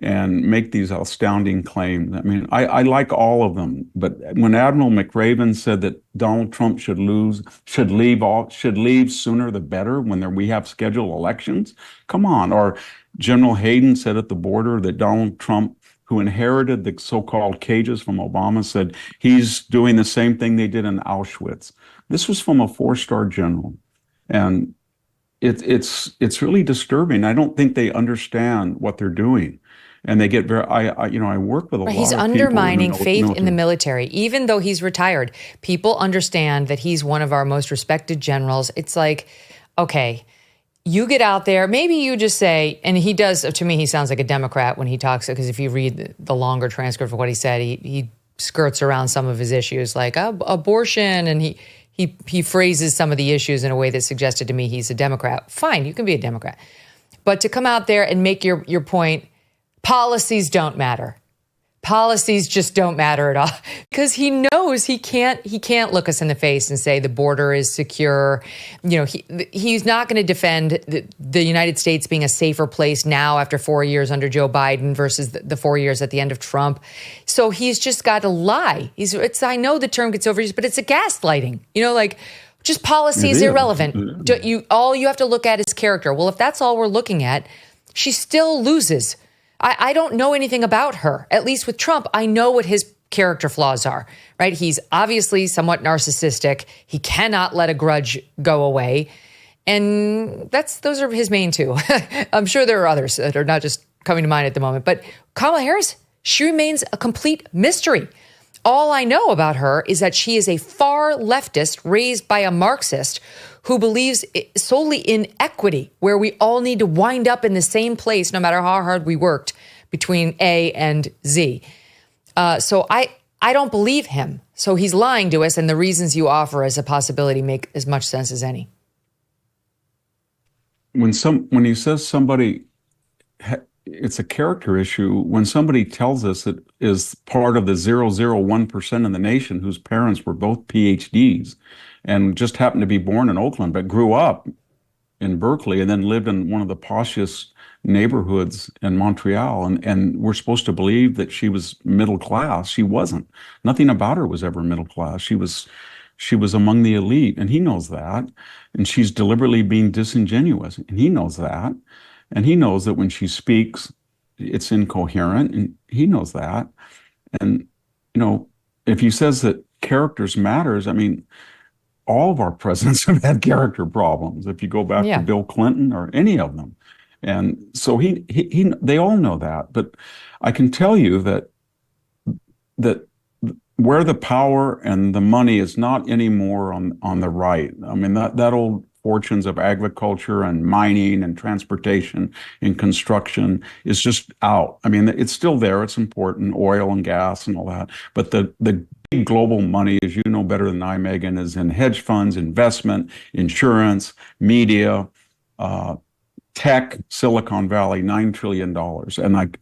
and make these astounding claims. I mean, I like all of them, but when Admiral McRaven said that Donald Trump should leave sooner the better when we have scheduled elections, come on. Or General Hayden said at the border that Donald Trump who inherited the so-called cages from Obama, said he's doing the same thing they did in Auschwitz. This was from a 4-star general. And it's really disturbing. I don't think they understand what they're doing. And they get very, I work with a lot of people. He's undermining faith in the military, even though he's retired. People understand that he's one of our most respected generals. It's like, okay, you get out there, maybe you just say, and he does, to me, he sounds like a Democrat when he talks, because if you read the longer transcript of what he said, he skirts around some of his issues like abortion, and he phrases some of the issues in a way that suggested to me he's a Democrat. Fine, you can be a Democrat. But to come out there and make your point, policies don't matter. Policies just don't matter at all, because he knows he can't look us in the face and say the border is secure. He's not going to defend the United States being a safer place now after 4 years under Joe Biden versus the 4 years at the end of Trump. So he's just got to lie. I know the term gets overused, but it's a gaslighting. Just policy is irrelevant. All you have to look at is character. Well, if that's all we're looking at, she still loses. I don't know anything about her. At least with Trump, I know what his character flaws are, right? He's obviously somewhat narcissistic. He cannot let a grudge go away. And those are his main two. I'm sure there are others that are not just coming to mind at the moment. But Kamala Harris, she remains a complete mystery. All I know about her is that she is a far leftist raised by a Marxist who believes solely in equity, where we all need to wind up in the same place no matter how hard we worked between A and Z. So I don't believe him. So he's lying to us, and the reasons you offer as a possibility make as much sense as any. When he says somebody, it's a character issue. When somebody tells us it is part of the 0.001% of the nation whose parents were both PhDs and just happened to be born in Oakland, but grew up in Berkeley and then lived in one of the poshest neighborhoods in Montreal, and we're supposed to believe that she was middle class. She wasn't. Nothing about her was ever middle class. She was among the elite, and he knows that. And she's deliberately being disingenuous, and he knows that. And he knows that when she speaks, it's incoherent, and he knows that. And, if he says that characters matters, all of our presidents have had character problems. If you go back to Bill Clinton or any of them. And so they all know that. But I can tell you that where the power and the money is not anymore on the right. That old fortunes of agriculture and mining and transportation and construction is just out. It's still there. It's important, oil and gas and all that. But the big global money, as you know better than I, Megyn, is in hedge funds, investment, insurance, media, tech, Silicon Valley, $9 trillion.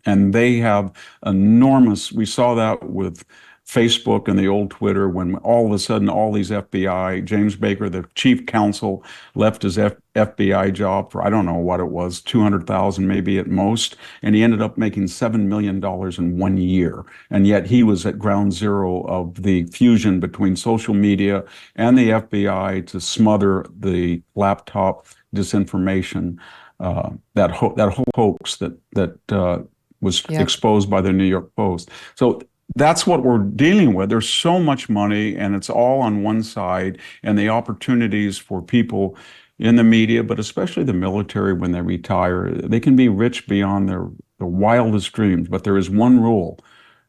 And they have enormous, we saw that with Facebook and the old Twitter, when all of a sudden all these FBI, James Baker, the chief counsel, left his FBI job for, I don't know what it was, $200,000 maybe at most, and he ended up making $7 million in 1 year. And yet he was at ground zero of the fusion between social media and the FBI to smother the laptop disinformation, that whole hoax that was exposed by the New York Post. So that's what we're dealing with. There's so much money, and it's all on one side, and the opportunities for people in the media, but especially the military when they retire, they can be rich beyond their wildest dreams. But there is one rule,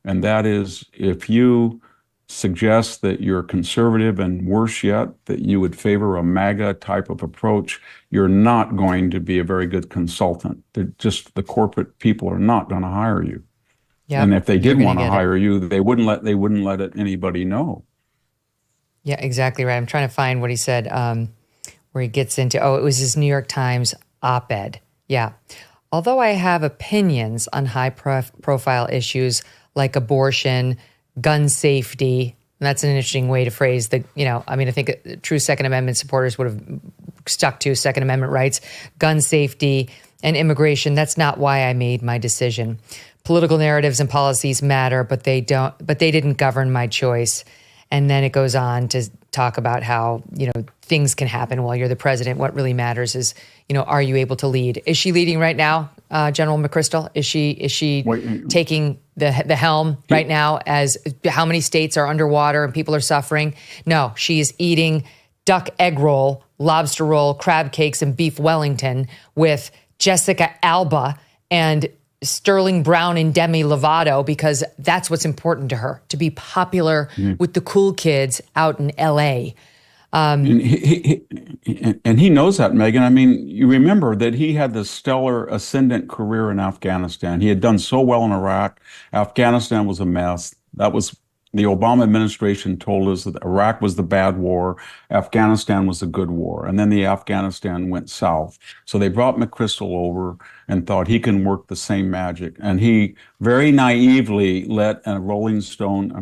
and that is if you suggest that you're conservative, and worse yet, that you would favor a MAGA type of approach, you're not going to be a very good consultant. The corporate people are not going to hire you. Yep. And if they did want to hire you, they wouldn't let anybody know. Yeah, exactly right. I'm trying to find what he said, where he gets into, it was his New York Times op-ed. Yeah. Although I have opinions on high-profile issues like abortion, gun safety, and that's an interesting way to phrase I think true Second Amendment supporters would have stuck to Second Amendment rights, gun safety, and immigration. That's not why I made my decision. Political narratives and policies matter, but they didn't govern my choice. And then it goes on to talk about how, things can happen while you're the president. What really matters is, are you able to lead? Is she leading right now, General McChrystal? Is she taking the helm right now as how many states are underwater and people are suffering. No, she is eating duck egg roll, lobster roll, crab cakes, and beef Wellington with Jessica Alba and Sterling Brown and Demi Lovato, because that's what's important to her, to be popular with the cool kids out in L.A. And he knows that, Megyn. I mean, you remember that he had this stellar ascendant career in Afghanistan. He had done so well in Iraq. Afghanistan was a mess. That was the Obama administration told us that Iraq was the bad war, Afghanistan was the good war, and then the Afghanistan went south. So they brought McChrystal over and thought he can work the same magic. And he very naively let a Rolling Stone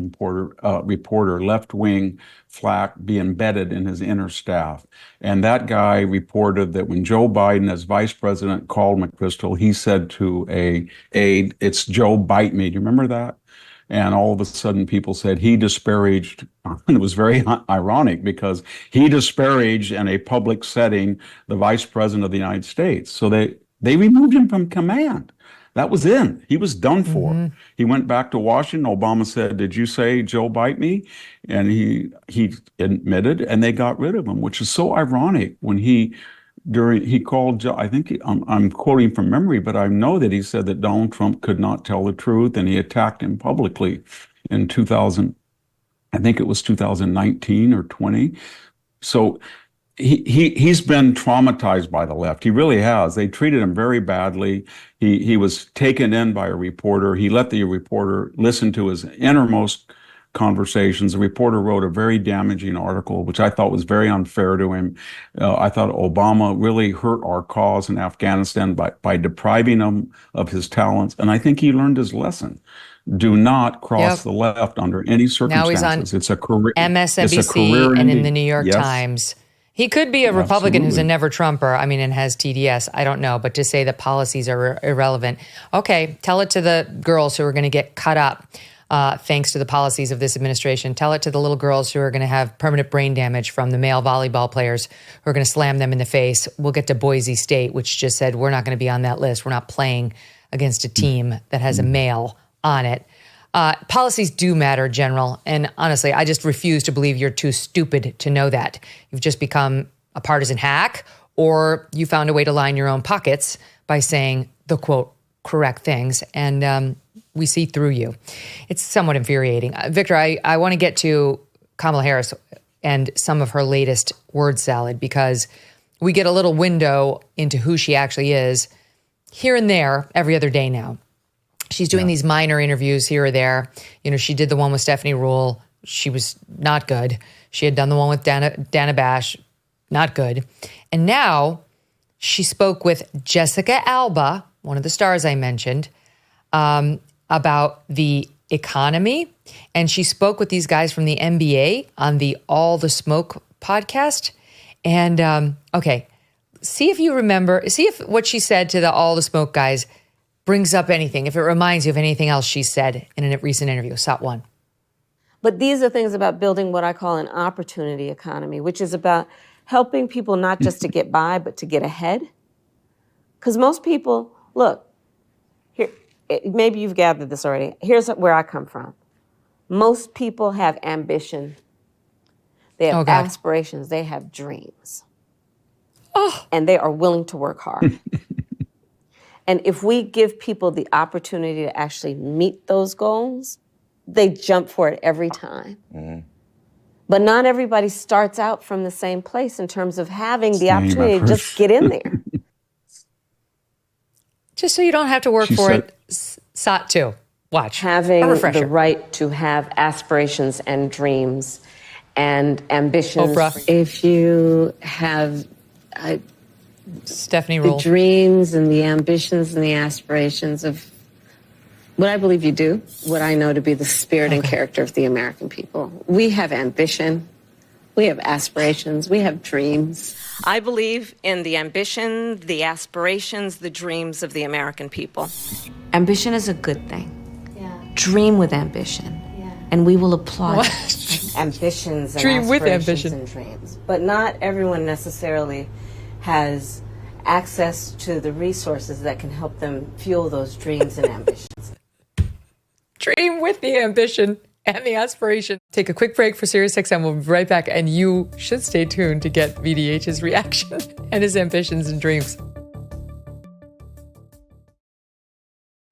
reporter, left-wing flack, be embedded in his inner staff. And that guy reported that when Joe Biden, as vice president, called McChrystal, he said to an aide, "It's Joe, bite me." Do you remember that? And all of a sudden people said he disparaged, and it was very ironic because he disparaged in a public setting the vice president of the United States. So they removed him from command. That was in. He was done for. He went back to Washington. Obama said, "Did you say Joe bite me?" And he admitted, and they got rid of him, which is so ironic when he called, I think I'm quoting from memory, but I know that he said that Donald Trump could not tell the truth, and he attacked him publicly in 2000, I think it was 2019 or 20. So he's been traumatized by the left. He really has. They treated him very badly. He was taken in by a reporter. He let the reporter listen to his innermost conversations. The reporter wrote a very damaging article, which I thought was very unfair to him. I thought Obama really hurt our cause in Afghanistan by depriving him of his talents. And I think he learned his lesson. Do not cross the left under any circumstances. Now he's on it's a career, MSNBC and in the New York Times. He could be a Republican who's a never Trumper, and has TDS. I don't know. But to say that policies are irrelevant. Okay, tell it to the girls who are going to get cut up thanks to the policies of this administration. Tell it to the little girls who are going to have permanent brain damage from the male volleyball players who are going to slam them in the face. We'll get to Boise State, which just said, we're not going to be on that list. We're not playing against a team that has a male on it. Policies do matter, General. And honestly, I just refuse to believe you're too stupid to know that. You've just become a partisan hack, or you found a way to line your own pockets by saying the, quote, correct things. And we see through you. It's somewhat infuriating. Victor, I want to get to Kamala Harris and some of her latest word salad, because we get a little window into who she actually is here and there every other day now. She's doing these minor interviews here or there. She did the one with Stephanie Ruhle. She was not good. She had done the one with Dana Bash. Not good. And now she spoke with Jessica Alba, one of the stars I mentioned, about the economy. And she spoke with these guys from the NBA on the All the Smoke podcast. And, okay, see if you remember, see if what she said to the All the Smoke guys brings up anything, if it reminds you of anything else she said in a recent interview. Shot one. But these are things about building what I call an opportunity economy, which is about helping people not just to get by, but to get ahead. Because most people, look, here, maybe you've gathered this already. Here's where I come from. Most people have ambition. They have aspirations. They have dreams. And they are willing to work hard. And if we give people the opportunity to actually meet those goals, they jump for it every time. Mm-hmm. But not everybody starts out from the same place in terms of having the opportunity to just get in there. Just so you don't have to work for it. Sot two. Watch. Having the right to have aspirations and dreams and ambitions. Oprah. If you have Stephanie the Ruhle. dreams and the ambitions and the aspirations of what I believe you do, what I know to be the spirit and character of the American people. We have ambition, we have aspirations, we have dreams. I believe in the ambition, the aspirations, the dreams of the American people. Ambition is a good thing. Yeah. Dream with ambition. Yeah. And we will applaud ambitions and Dream aspirations with ambition. and dreams. But not everyone necessarily has access to the resources that can help them fuel those dreams and ambitions. Dream with the ambition and the aspiration. Take a quick break for SiriusXM. We'll be right back, and you should stay tuned to get VDH's reaction and his ambitions and dreams.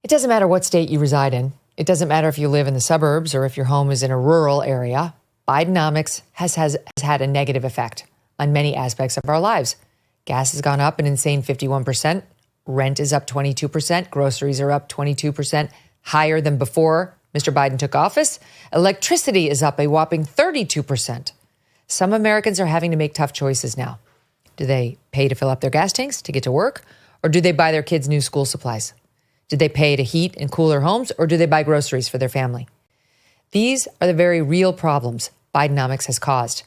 It doesn't matter what state you reside in. It doesn't matter if you live in the suburbs or if your home is in a rural area. Bidenomics has had a negative effect on many aspects of our lives. Gas has gone up an insane 51%. Rent is up 22%. Groceries are up 22%, higher than before Mr. Biden took office. Electricity is up a whopping 32%. Some Americans are having to make tough choices now. Do they pay to fill up their gas tanks to get to work? Or do they buy their kids new school supplies? Do they pay to heat and cool their homes? Or do they buy groceries for their family? These are the very real problems Bidenomics has caused.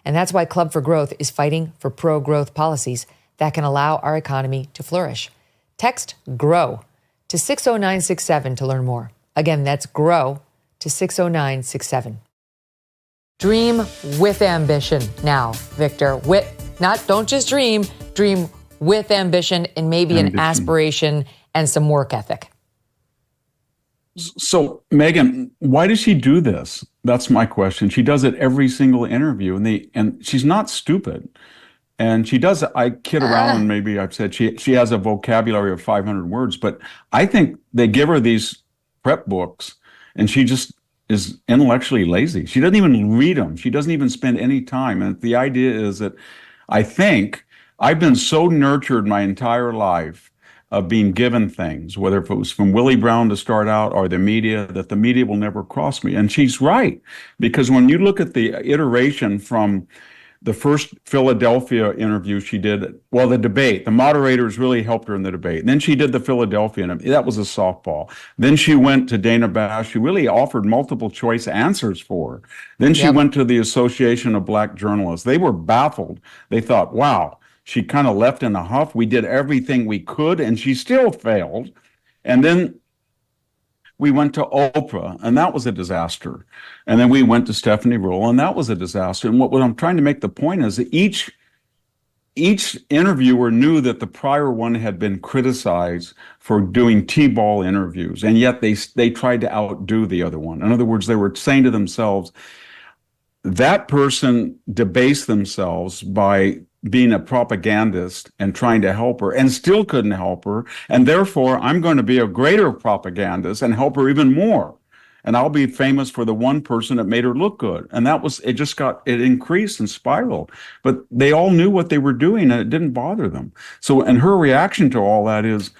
And that's why Club for Growth is fighting for pro-growth policies that can allow our economy to flourish. Text GROW to 60967 to learn more. Again, that's GROW to 60967. Dream with ambition now, Victor. Don't just dream with ambition and maybe an aspiration and some work ethic. So, Megyn, why does she do this? That's my question. She does it every single interview, and she's not stupid. And she does, I kid around, and maybe I've said she has a vocabulary of 500 words, but I think they give her these prep books, and she just is intellectually lazy. She doesn't even read them. She doesn't even spend any time. And the idea is that I think I've been so nurtured my entire life of being given things, whether if it was from Willie Brown to start out or the media, that the media will never cross me. And she's right, because when you look at the iteration from the first Philadelphia interview she did, well, the debate, the moderators really helped her in the debate. And then she did the Philadelphia interview. That was a softball. Then she went to Dana Bash, who really offered multiple choice answers for her. Then she went to the Association of Black Journalists. They were baffled. They thought, wow, she kind of left in a huff. We did everything we could, and she still failed. And then we went to Oprah, and that was a disaster. And then we went to Stephanie Ruhle, and that was a disaster. And what I'm trying to make the point is that each interviewer knew that the prior one had been criticized for doing T-ball interviews, and yet they tried to outdo the other one. In other words, they were saying to themselves, that person debased themselves by being a propagandist and trying to help her and still couldn't help her. And therefore, I'm going to be a greater propagandist and help her even more. And I'll be famous for the one person that made her look good. And it increased and spiraled. But they all knew what they were doing, and it didn't bother them. So, and her reaction to all that is,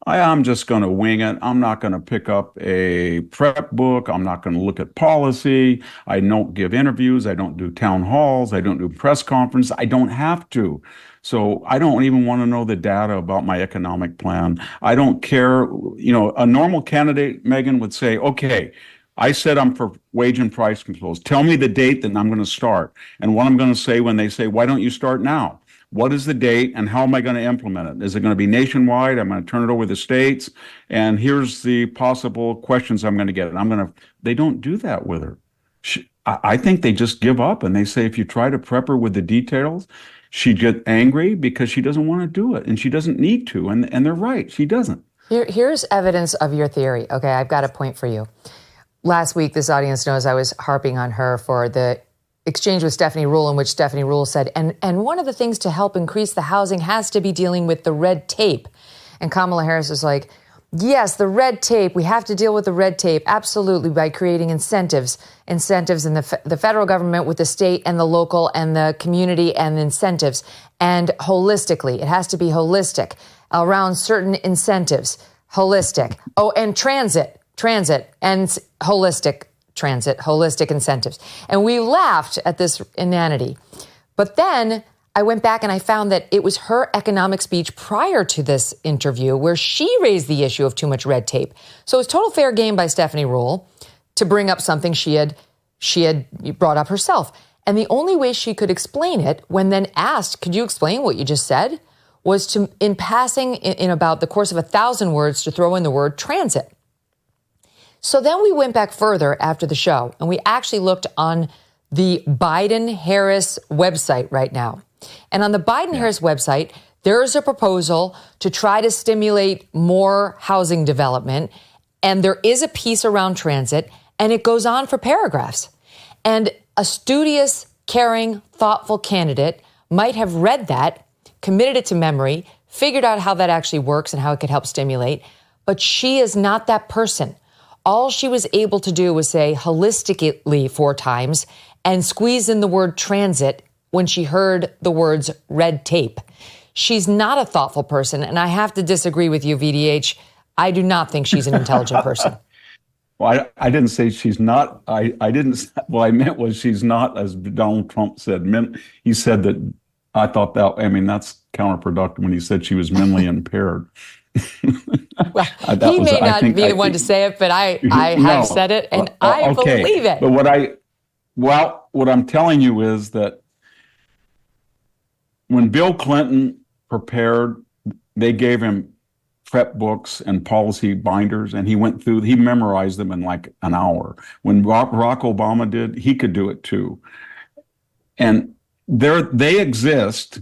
I'm just going to wing it. I'm not going to pick up a prep book. I'm not going to look at policy. I don't give interviews. I don't do town halls. I don't do press conferences. I don't have to. So I don't even want to know the data about my economic plan. I don't care. A normal candidate, Megyn, would say, okay, I said I'm for wage and price controls. Tell me the date that I'm going to start. And what I'm going to say when they say, why don't you start now? What is the date, and how am I going to implement it? Is it going to be nationwide? I'm going to turn it over to the states, and here's the possible questions I'm going to get. They don't do that with her. I think they just give up, and they say if you try to prep her with the details, she'd get angry because she doesn't want to do it, and she doesn't need to, and they're right. She doesn't. Here's evidence of your theory. Okay, I've got a point for you. Last week, this audience knows I was harping on her for the exchange with Stephanie Ruhle, in which Stephanie Ruhle said, and one of the things to help increase the housing has to be dealing with the red tape. And Kamala Harris was like, yes, the red tape, we have to deal with the red tape, absolutely, by creating incentives in the federal government with the state and the local and the community and incentives. And holistically, it has to be holistic around certain incentives, holistic. Oh, and transit and holistic incentives. And we laughed at this inanity. But then I went back and I found that it was her economic speech prior to this interview where she raised the issue of too much red tape. So it was total fair game by Stephanie Ruhle to bring up something she had brought up herself. And the only way she could explain it, when then asked, could you explain what you just said, was to, in passing, in about the course of 1,000 words, to throw in the word transit. So then we went back further after the show, and we actually looked on the Biden-Harris website right now. And on the Biden-Harris website, there's a proposal to try to stimulate more housing development And there is a piece around transit, and it goes on for paragraphs. And a studious, caring, thoughtful candidate might have read that, committed it to memory, figured out how that actually works and how it could help stimulate. But she is not that person. All she was able to do was say holistically 4 times and squeeze in the word transit when she heard the words red tape. She's not a thoughtful person, and I have to disagree with you, VDH. I do not think she's an intelligent person. Well, I didn't say she's not. I didn't. What I meant was she's not, as Donald Trump said. He said that. I thought that. I mean, that's counterproductive when he said she was mentally impaired. Well, he may not be the one to say it, but I have said it, and I believe it. But what I'm telling you is that when Bill Clinton prepared, they gave him prep books and policy binders, and he memorized them in like an hour. When Barack Obama did, he could do it too. And they exist,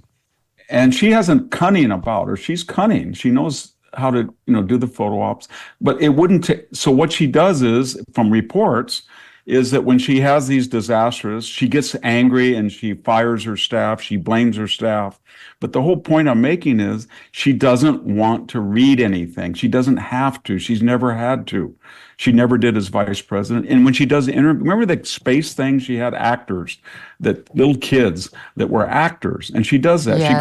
and she hasn't cunning about her. She's cunning. She knows how to, do the photo ops, but it wouldn't take. So what she does is, from reports, is that when she has these disasters, she gets angry and she fires her staff, she blames her staff. But the whole point I'm making is she doesn't want to read anything. She doesn't have to. She's never had to. She never did as vice president. And when she does the interview, remember the space thing? She had actors, little kids that were actors. And she does that. Yes.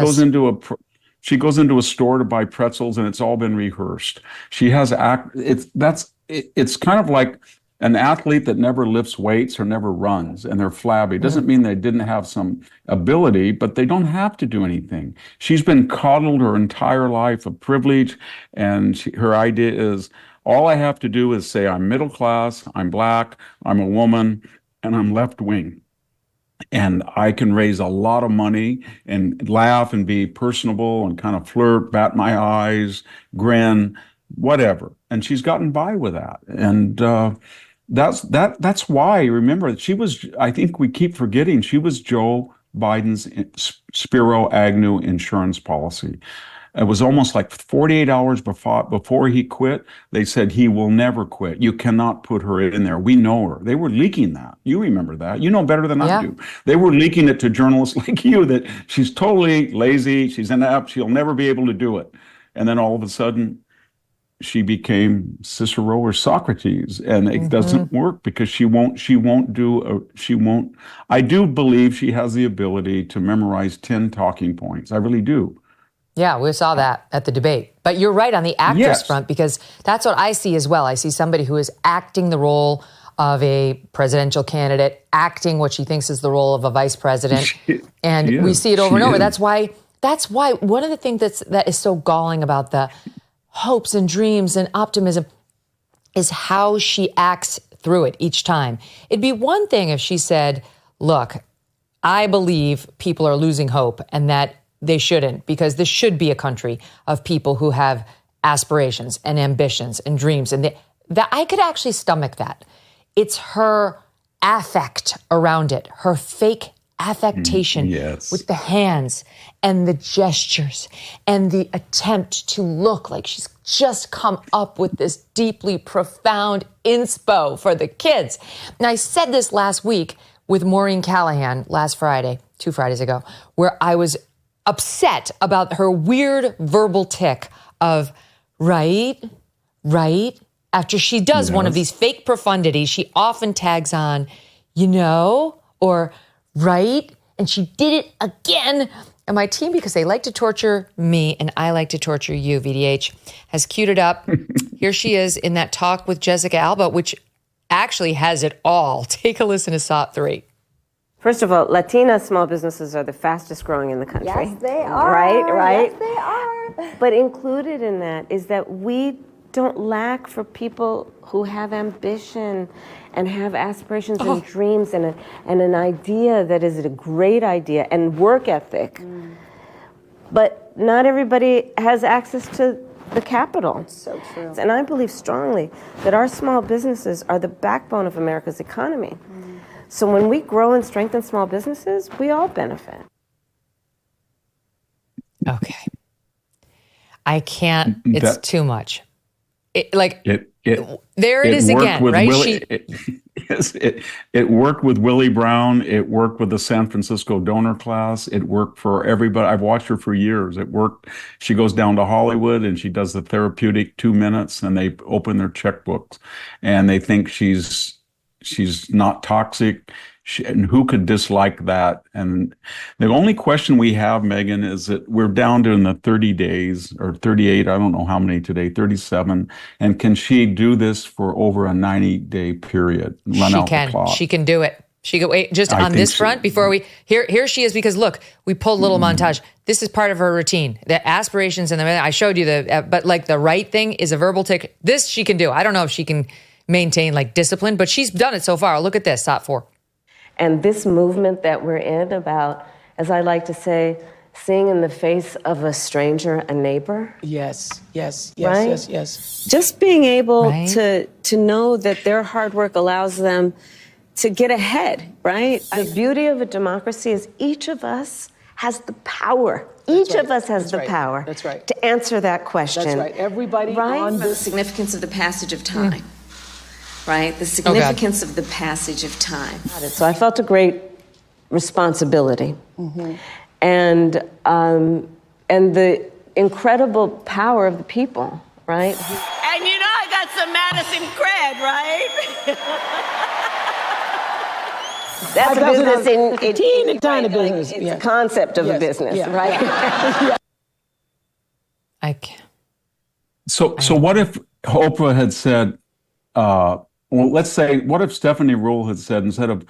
She goes into a store to buy pretzels, and it's all been rehearsed. She has it's kind of like an athlete that never lifts weights or never runs, and they're flabby. It doesn't mean they didn't have some ability, but they don't have to do anything. She's been coddled her entire life, a privilege, and her idea is, all I have to do is say I'm middle class, I'm black, I'm a woman, and I'm left wing. And I can raise a lot of money and laugh and be personable and kind of flirt, bat my eyes, grin, whatever. And she's gotten by with that. And that's why, remember, I think we keep forgetting, she was Joe Biden's Spiro Agnew insurance policy. It was almost like 48 hours before he quit. They said he will never quit. You cannot put her in there. We know her. They were leaking that. You remember that. You know better than I do. They were leaking it to journalists like you that she's totally lazy. She's inept. She'll never be able to do it. And then all of a sudden, she became Cicero or Socrates, and it doesn't work because she won't. I do believe she has the ability to memorize 10 talking points. I really do. Yeah, we saw that at the debate. But you're right on the actress front, because that's what I see as well. I see somebody who is acting the role of a presidential candidate, acting what she thinks is the role of a vice president. And we see it over and over. That's why one of the things that is so galling about the hopes and dreams and optimism is how she acts through it each time. It'd be one thing if she said, look, I believe people are losing hope and that they shouldn't, because this should be a country of people who have aspirations and ambitions and dreams. And that I could actually stomach that. It's her affect around it, her fake affectation with the hands and the gestures and the attempt to look like she's just come up with this deeply profound inspo for the kids. And I said this last week with Maureen Callahan last Friday, 2 Fridays ago, where I was upset about her weird verbal tick of right. After she does one of these fake profundities, she often tags on, or right. And she did it again. And my team, because they like to torture me and I like to torture you, VDH, has queued it up. Here she is in that talk with Jessica Alba, which actually has it all. Take a listen to SOT 3. First of all, Latina small businesses are the fastest growing in the country. Yes, they are. Right? Yes, they are. But included in that is that we don't lack for people who have ambition and have aspirations and dreams and an idea that is a great idea and work ethic. But not everybody has access to the capital. So true. And I believe strongly that our small businesses are the backbone of America's economy. So when we grow and strengthen small businesses, we all benefit. Okay. I can't, it's too much. It there it is again, right? It worked with Willie Brown. It worked with the San Francisco donor class. It worked for everybody. I've watched her for years. It worked. She goes down to Hollywood and she does the therapeutic 2 minutes, and they open their checkbooks, and they think she's not toxic. And who could dislike that? And the only question we have, Megyn, is that we're down to in the 30 days or 38. I don't know how many today, 37. And can she do this for over a 90-day period? Run out the clock. She can do it. She can wait just on this front before we here she is, because look, we pulled a little montage. This is part of her routine. The aspirations and I showed you but like the right thing is a verbal tick. This she can do. I don't know if she can maintain like discipline, but she's done it so far. Look at this, SOT 4. And this movement that we're in about, as I like to say, seeing in the face of a stranger a neighbor. Yes. Right? Yes. Just being able to know that their hard work allows them to get ahead, right? The beauty of a democracy is each of us has the power. Each of us has the power to answer that question. That's right. Everybody on the significance of the passage of time. Right? The significance of the passage of time. So I felt a great responsibility. And the incredible power of the people, right? And you know I got some Madison cred, right? That's a business in teeny tiny business. It's a concept of a business, right? I can't. So what if Oprah had said, well, let's say, what if Stephanie Ruhle had said, instead of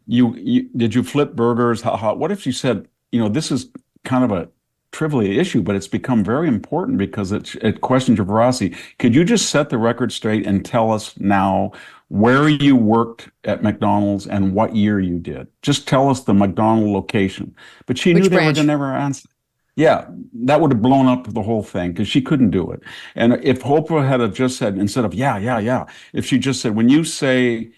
did you flip burgers? What if she said, this is kind of a trivial issue, but it's become very important because it questions your veracity. Could you just set the record straight and tell us now where you worked at McDonald's and what year you did? Just tell us the McDonald's location. But she knew they were going to never answer. Yeah, that would have blown up the whole thing because she couldn't do it. And if Oprah had just said, instead of yeah, if she just said, when you say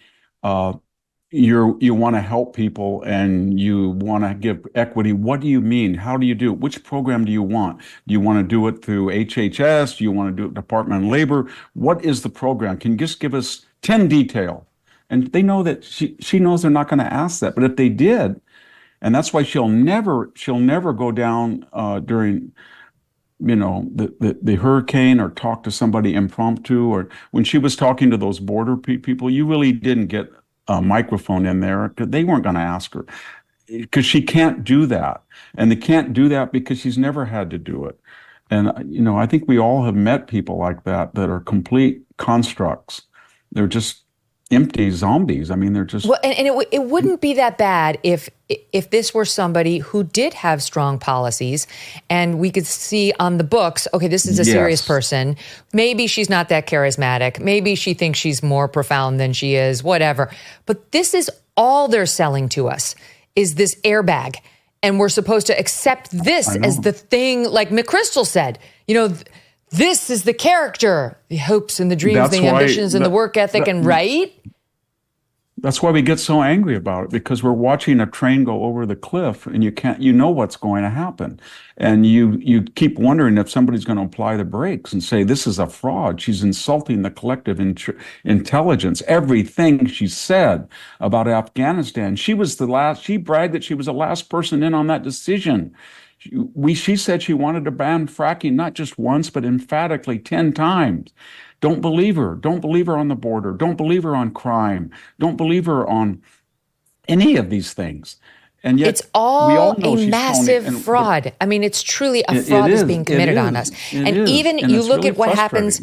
you want to help people and you want to give equity, what do you mean? How do you do it? Which program do you want? Do you want to do it through HHS? Do you want to do it Department of Labor? What is the program? Can you just give us 10 detail? And they know that she knows they're not going to ask that. But if they did, and that's why she'll never go down during, the hurricane or talk to somebody impromptu. Or when she was talking to those border people, you really didn't get a microphone in there because they weren't going to ask her, because she can't do that. And they can't do that because she's never had to do it. And, I think we all have met people like that are complete constructs. They're just empty zombies. I mean, they're just... Well, and it wouldn't be that bad if this were somebody who did have strong policies and we could see on the books, okay, this is a serious person. Maybe she's not that charismatic. Maybe she thinks she's more profound than she is, whatever. But this is all they're selling to us, is this airbag. And we're supposed to accept this as the thing, like McChrystal said, this is the character, the hopes and the dreams, the ambitions and the work ethic, and right? That's why we get so angry about it, because we're watching a train go over the cliff and you know what's going to happen. And you keep wondering if somebody's going to apply the brakes and say, this is a fraud. She's insulting the collective intelligence. Everything she said about Afghanistan, she bragged that she was the last person in on that decision. She said she wanted to ban fracking not just once, but emphatically 10 times. Don't believe her. Don't believe her on the border. Don't believe her on crime. Don't believe her on any of these things. And yet, it's all a massive fraud. I mean, it's truly a fraud that's being committed on us. And even you look at what happens.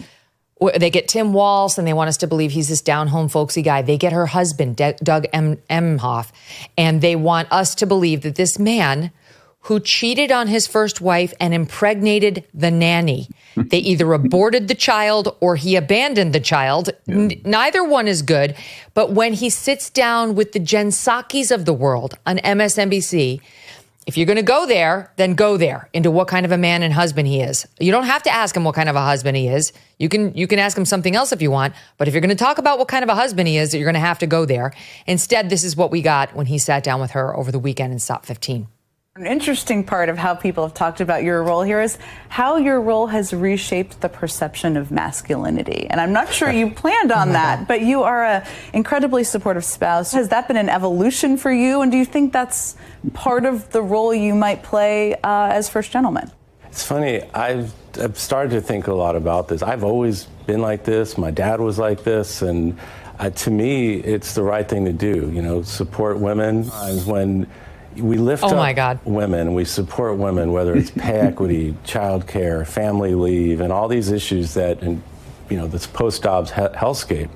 They get Tim Walz and they want us to believe he's this down-home folksy guy. They get her husband, Doug Emhoff, and they want us to believe that this man who cheated on his first wife and impregnated the nanny. They either aborted the child or he abandoned the child. Neither one is good. But when he sits down with the Jen Psakis of the world on MSNBC, if you're going to go there, then go there into what kind of a man and husband he is. You don't have to ask him what kind of a husband he is. You can ask him something else if you want. But if you're going to talk about what kind of a husband he is, you're going to have to go there. Instead, this is what we got when he sat down with her over the weekend in SOT 15. An interesting part of how people have talked about your role here is how your role has reshaped the perception of masculinity. And I'm not sure you planned on that, but you are an incredibly supportive spouse. Has that been an evolution for you? And do you think that's part of the role you might play as First Gentleman? It's funny, I've started to think a lot about this. I've always been like this. My dad was like this. And to me, it's the right thing to do. You know, support women. When we lift up women, we support women, whether it's pay equity, childcare, family leave, and all these issues that, this post-Dobbs hellscape,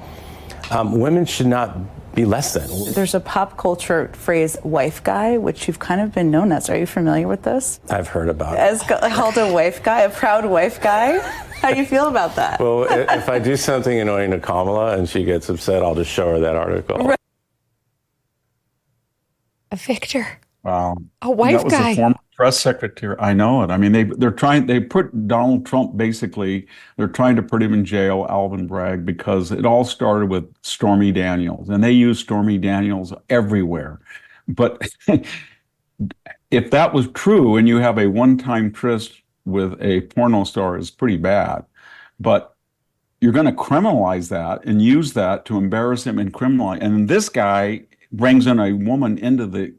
women should not be less than. There's a pop culture phrase, wife guy, which you've kind of been known as. Are you familiar with this? I've heard about it. As called a wife guy, a proud wife guy? How do you feel about that? Well, if I do something annoying to Kamala and she gets upset, I'll just show her that article. Victor. Wow. A wife that guy. Was a former press secretary. I know it. I mean, they put Donald Trump, basically, they're trying to put him in jail, Alvin Bragg, because it all started with Stormy Daniels, and they use Stormy Daniels everywhere. But if that was true, and you have a one-time tryst with a porno star, is pretty bad. But you're going to criminalize that and use that to embarrass him and criminalize. And this guy brings in a woman into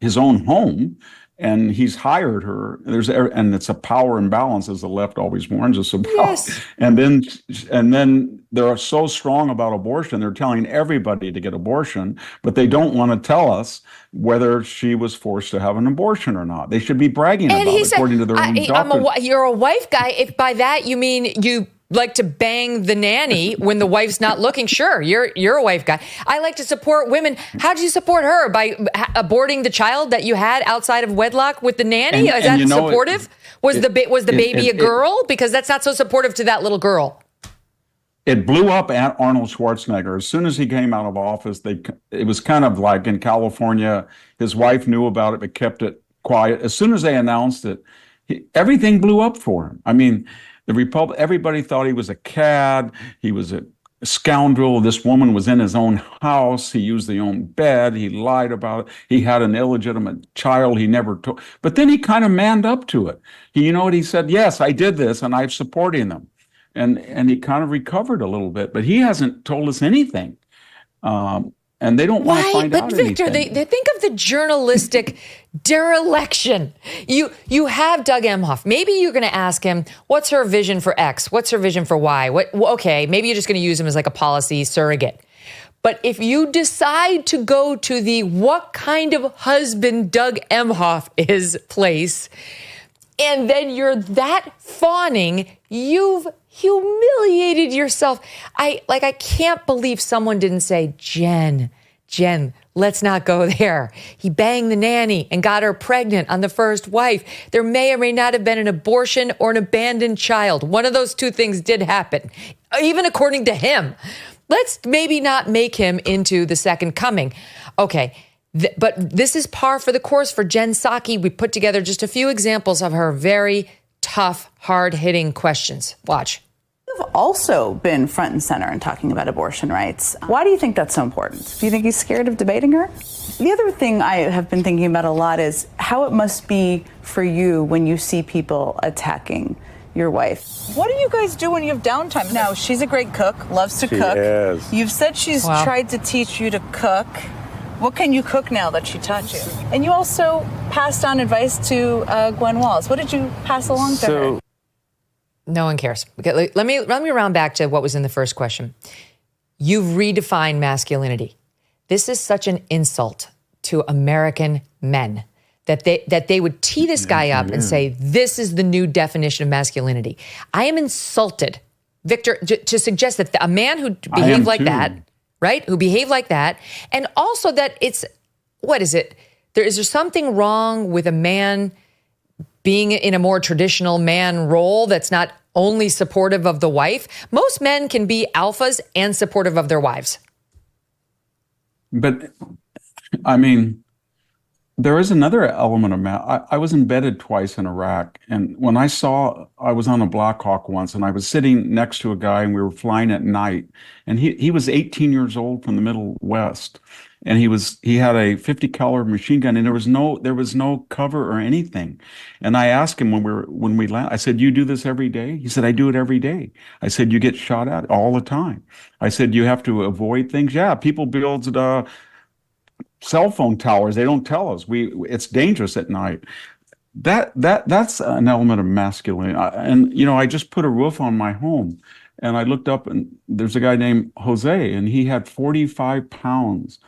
his own home, and he's hired her. And it's a power imbalance, as the left always warns us about. Yes. And then they're so strong about abortion, they're telling everybody to get abortion, but they don't want to tell us whether she was forced to have an abortion or not. They should be bragging about it, according to their own doctrine. You're a wife guy. If by that you mean you like to bang the nanny when the wife's not looking, sure, you're a wife guy. I like to support women. How did you support her? By aborting the child that you had outside of wedlock with the nanny? Is that supportive? Was the baby a girl? Because that's not so supportive to that little girl. It blew up at Arnold Schwarzenegger. As soon as he came out of office, it was kind of like in California, his wife knew about it but kept it quiet. As soon as they announced it, everything blew up for him. I mean, everybody thought he was a cad. He was a scoundrel. This woman was in his own house. He used the own bed. He lied about it. He had an illegitimate child he never took. But then he kind of manned up to it. You know what he said? Yes, I did this, and I'm supporting them. And he kind of recovered a little bit. But he hasn't told us anything. And they don't want to find out anything. But Victor, they think of the journalistic dereliction. You have Doug Emhoff. Maybe you're going to ask him, what's her vision for X? What's her vision for Y? Okay, maybe you're just going to use him as like a policy surrogate. But if you decide to go to the what kind of husband Doug Emhoff is place, and then you're that fawning, you've humiliated yourself. I can't believe someone didn't say, Jen, let's not go there. He banged the nanny and got her pregnant on the first wife. There may or may not have been an abortion or an abandoned child. One of those two things did happen, even according to him. Let's maybe not make him into the second coming. Okay. But this is par for the course for Jen Psaki. We put together just a few examples of her very tough, hard-hitting questions. Watch. You've also been front and center in talking about abortion rights. Why do you think that's so important? Do you think he's scared of debating her? The other thing I have been thinking about a lot is how it must be for you when you see people attacking your wife. What do you guys do when you have downtime? Now, she's a great cook, loves to cook. Is. You've said she's tried to teach you to cook. What can you cook now that she taught you? And you also passed on advice to Gwen Walz. What did you pass along to her? No one cares. Okay, let me round back to what was in the first question. You've redefined masculinity. This is such an insult to American men that they would tee this guy up and say, this is the new definition of masculinity. I am insulted, Victor, to suggest that a man who behaved like that, right? Who behave like that. And also that is there something wrong with a man being in a more traditional man role that's not only supportive of the wife? Most men can be alphas and supportive of their wives. But, I mean, there is another element of I was embedded twice in Iraq. And when I was on a Black Hawk once, and I was sitting next to a guy, and we were flying at night. And he was 18 years old from the Middle West. and he had a 50 caliber machine gun, and there was no cover or anything. And I asked him when we landed, I said, "You do this every day?" He said, "I do it every day." I said, "You get shot at all the time?" I said, "You have to avoid things?" "Yeah, people build cell phone towers. They don't tell us. It's dangerous at night." That's an element of masculinity. And I just put a roof on my home, and I looked up, and there's a guy named Jose, and he had 45 pounds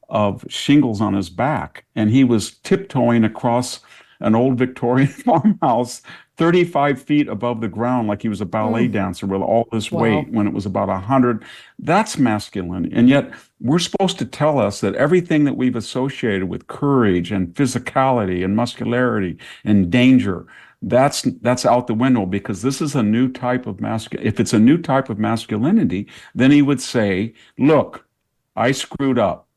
of shingles on his back, and he was tiptoeing across an old Victorian farmhouse 35 feet above the ground like he was a ballet dancer with all this weight when it was about 100. That's masculinity. And yet we're supposed to tell us that everything that we've associated with courage and physicality and muscularity and danger, that's out the window, because this is a new type of if it's a new type of masculinity, then he would say, "Look, I screwed up.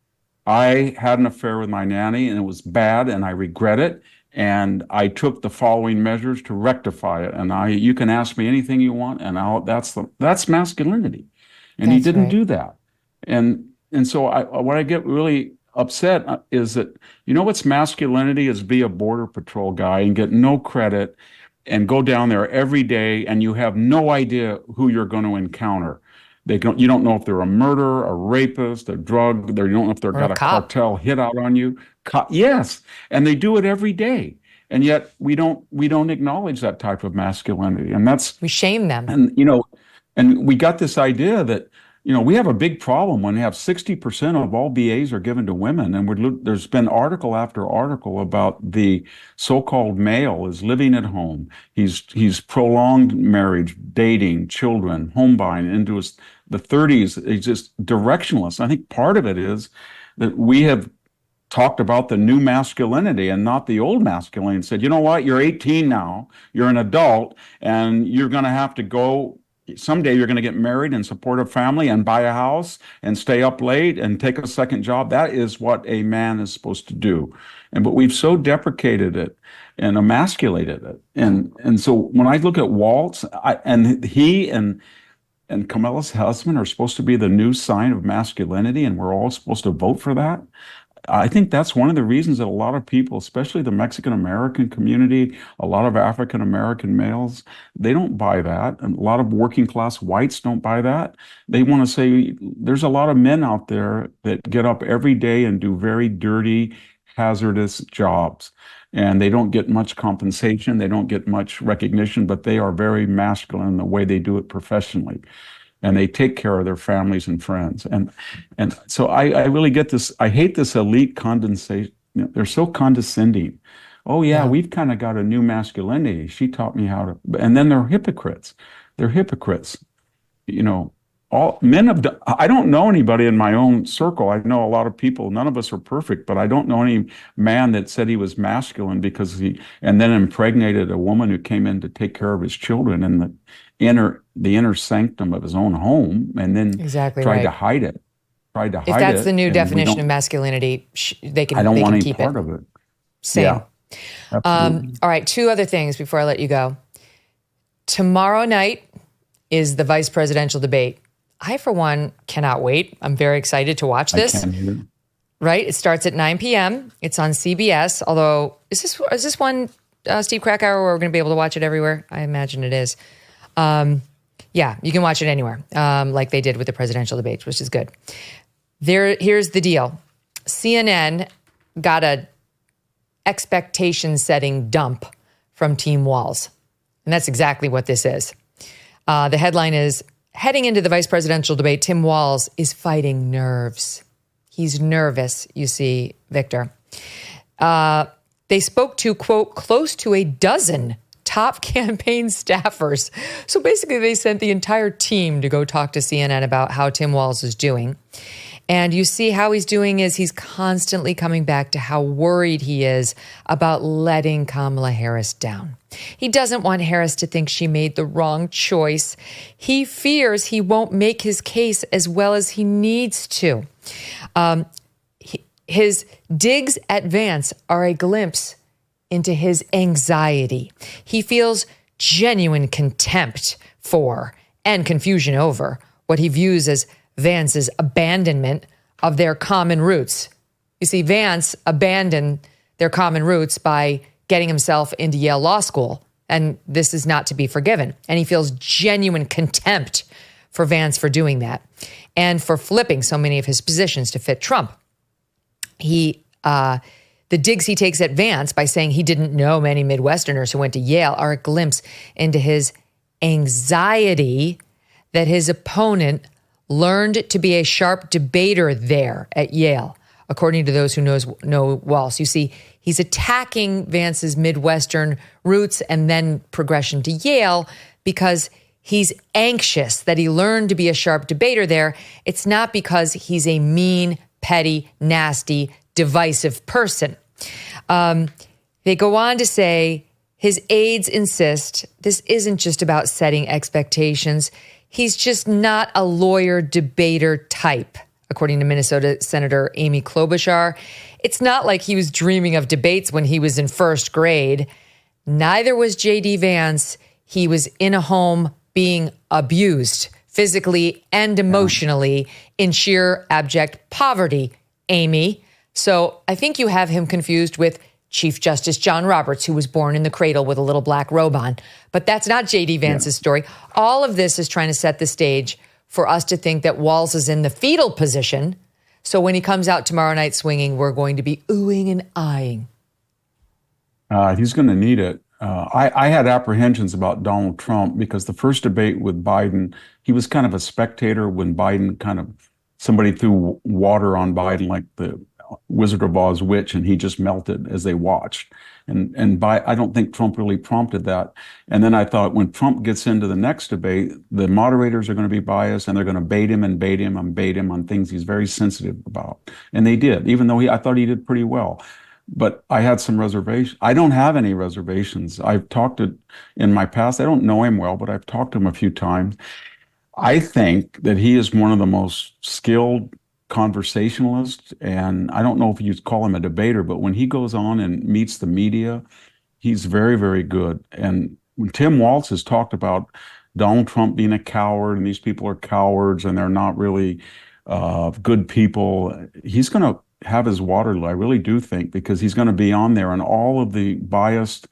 I had an affair with my nanny, and it was bad, and I regret it. And I took the following measures to rectify it. And you can ask me anything you want, and that's masculinity." And he didn't do that. And so what I get really upset is that, what's masculinity is be a border patrol guy and get no credit and go down there every day, and you have no idea who you're going to encounter. You don't know if they're a murderer, a rapist, a drug. You don't know if they've got a cartel hit out on you. Yes, and they do it every day, and yet we don't acknowledge that type of masculinity, and we shame them. And we got this idea that we have a big problem when we have 60% of all BAs are given to women, and there's been article after article about the so-called male is living at home. He's prolonged marriage, dating, children, home buying into the 30s. He's just directionless. I think part of it is that we have talked about the new masculinity and not the old masculinity, and said, "You know what, you're 18 now, you're an adult, and you're going to have to go, someday you're going to get married and support a family and buy a house and stay up late and take a second job. That is what a man is supposed to do." But we've so deprecated it and emasculated it. And so when I look at Walz, and he and Kamala's husband are supposed to be the new sign of masculinity, and we're all supposed to vote for that. I think that's one of the reasons that a lot of people, especially the Mexican-American community, a lot of African-American males, they don't buy that. And a lot of working-class whites don't buy that. They want to say there's a lot of men out there that get up every day and do very dirty, hazardous jobs. And they don't get much compensation. They don't get much recognition, but they are very masculine in the way they do it professionally. And they take care of their families and friends. And so I really get this. I hate this elite condensation. They're so condescending. "Oh, yeah, we've kind of got a new masculinity. She taught me how to." And then they're hypocrites. They're hypocrites. All men have done. I don't know anybody in my own circle. I know a lot of people. None of us are perfect, but I don't know any man that said he was masculine and then impregnated a woman who came in to take care of his children in the inner sanctum of his own home, and then tried to hide it. If that's the new definition of masculinity, they can. I don't want any keep part of it. Same. Yeah, all right, two other things before I let you go. Tomorrow night is the vice presidential debate. I, for one, cannot wait. I'm very excited to watch this. I can't either. Right? It starts at 9 p.m. It's on CBS. Although, is this one Steve Krakauer where we're going to be able to watch it everywhere? I imagine it is. Yeah, you can watch it anywhere, like they did with the presidential debates, which is good. Here's the deal. CNN got a expectation-setting dump from Team Walz. And that's exactly what this is. The headline is, heading into the vice presidential debate, Tim Walz is fighting nerves. He's nervous, you see, Victor. They spoke to, quote, close to a dozen top campaign staffers. So basically they sent the entire team to go talk to CNN about how Tim Walz is doing. And you see how he's doing is he's constantly coming back to how worried he is about letting Kamala Harris down. He doesn't want Harris to think she made the wrong choice. He fears he won't make his case as well as he needs to. His digs at Vance are a glimpse into his anxiety. He feels genuine contempt for and confusion over what he views as Vance's abandonment of their common roots, You see, Vance abandoned their common roots by getting himself into Yale Law School, and this is not to be forgiven. And he feels genuine contempt for Vance for doing that and for flipping so many of his positions to fit Trump. The digs he takes at Vance by saying he didn't know many Midwesterners who went to Yale are a glimpse into his anxiety that his opponent learned to be a sharp debater there at Yale, according to those who know Walz. You see, he's attacking Vance's Midwestern roots and then progression to Yale because he's anxious that he learned to be a sharp debater there. It's not because he's a mean, petty, nasty, divisive person. They go on to say his aides insist this isn't just about setting expectations. He's just not a lawyer debater type, according to Minnesota Senator Amy Klobuchar. It's not like he was dreaming of debates when he was in first grade. Neither was J.D. Vance. He was in a home being abused physically and emotionally in sheer abject poverty, Amy. So I think you have him confused with Chief Justice John Roberts, who was born in the cradle with a little black robe on. But that's not J.D. Vance's story. All of this is trying to set the stage for us to think that Walz is in the fetal position. So when he comes out tomorrow night swinging, we're going to be oohing and eyeing. He's going to need it. I had apprehensions about Donald Trump because the first debate with Biden, he was kind of a spectator when Biden somebody threw water on Biden like the Wizard of Oz witch, and he just melted as they watched. And I don't think Trump really prompted that. And then I thought when Trump gets into the next debate, the moderators are going to be biased and they're going to bait him on things he's very sensitive about. And they did, even though I thought he did pretty well. But I had some reservations. I don't have any reservations. I've talked to, in my past, I don't know him well, but I've talked to him a few times. I think that he is one of the most skilled conversationalists, and I don't know if you'd call him a debater, but when he goes on and meets the media, he's very, very good. And when Tim Walz has talked about Donald Trump being a coward and these people are cowards and they're not really good people, he's going to have his Waterloo, I really do think, because he's going to be on there and all of the biased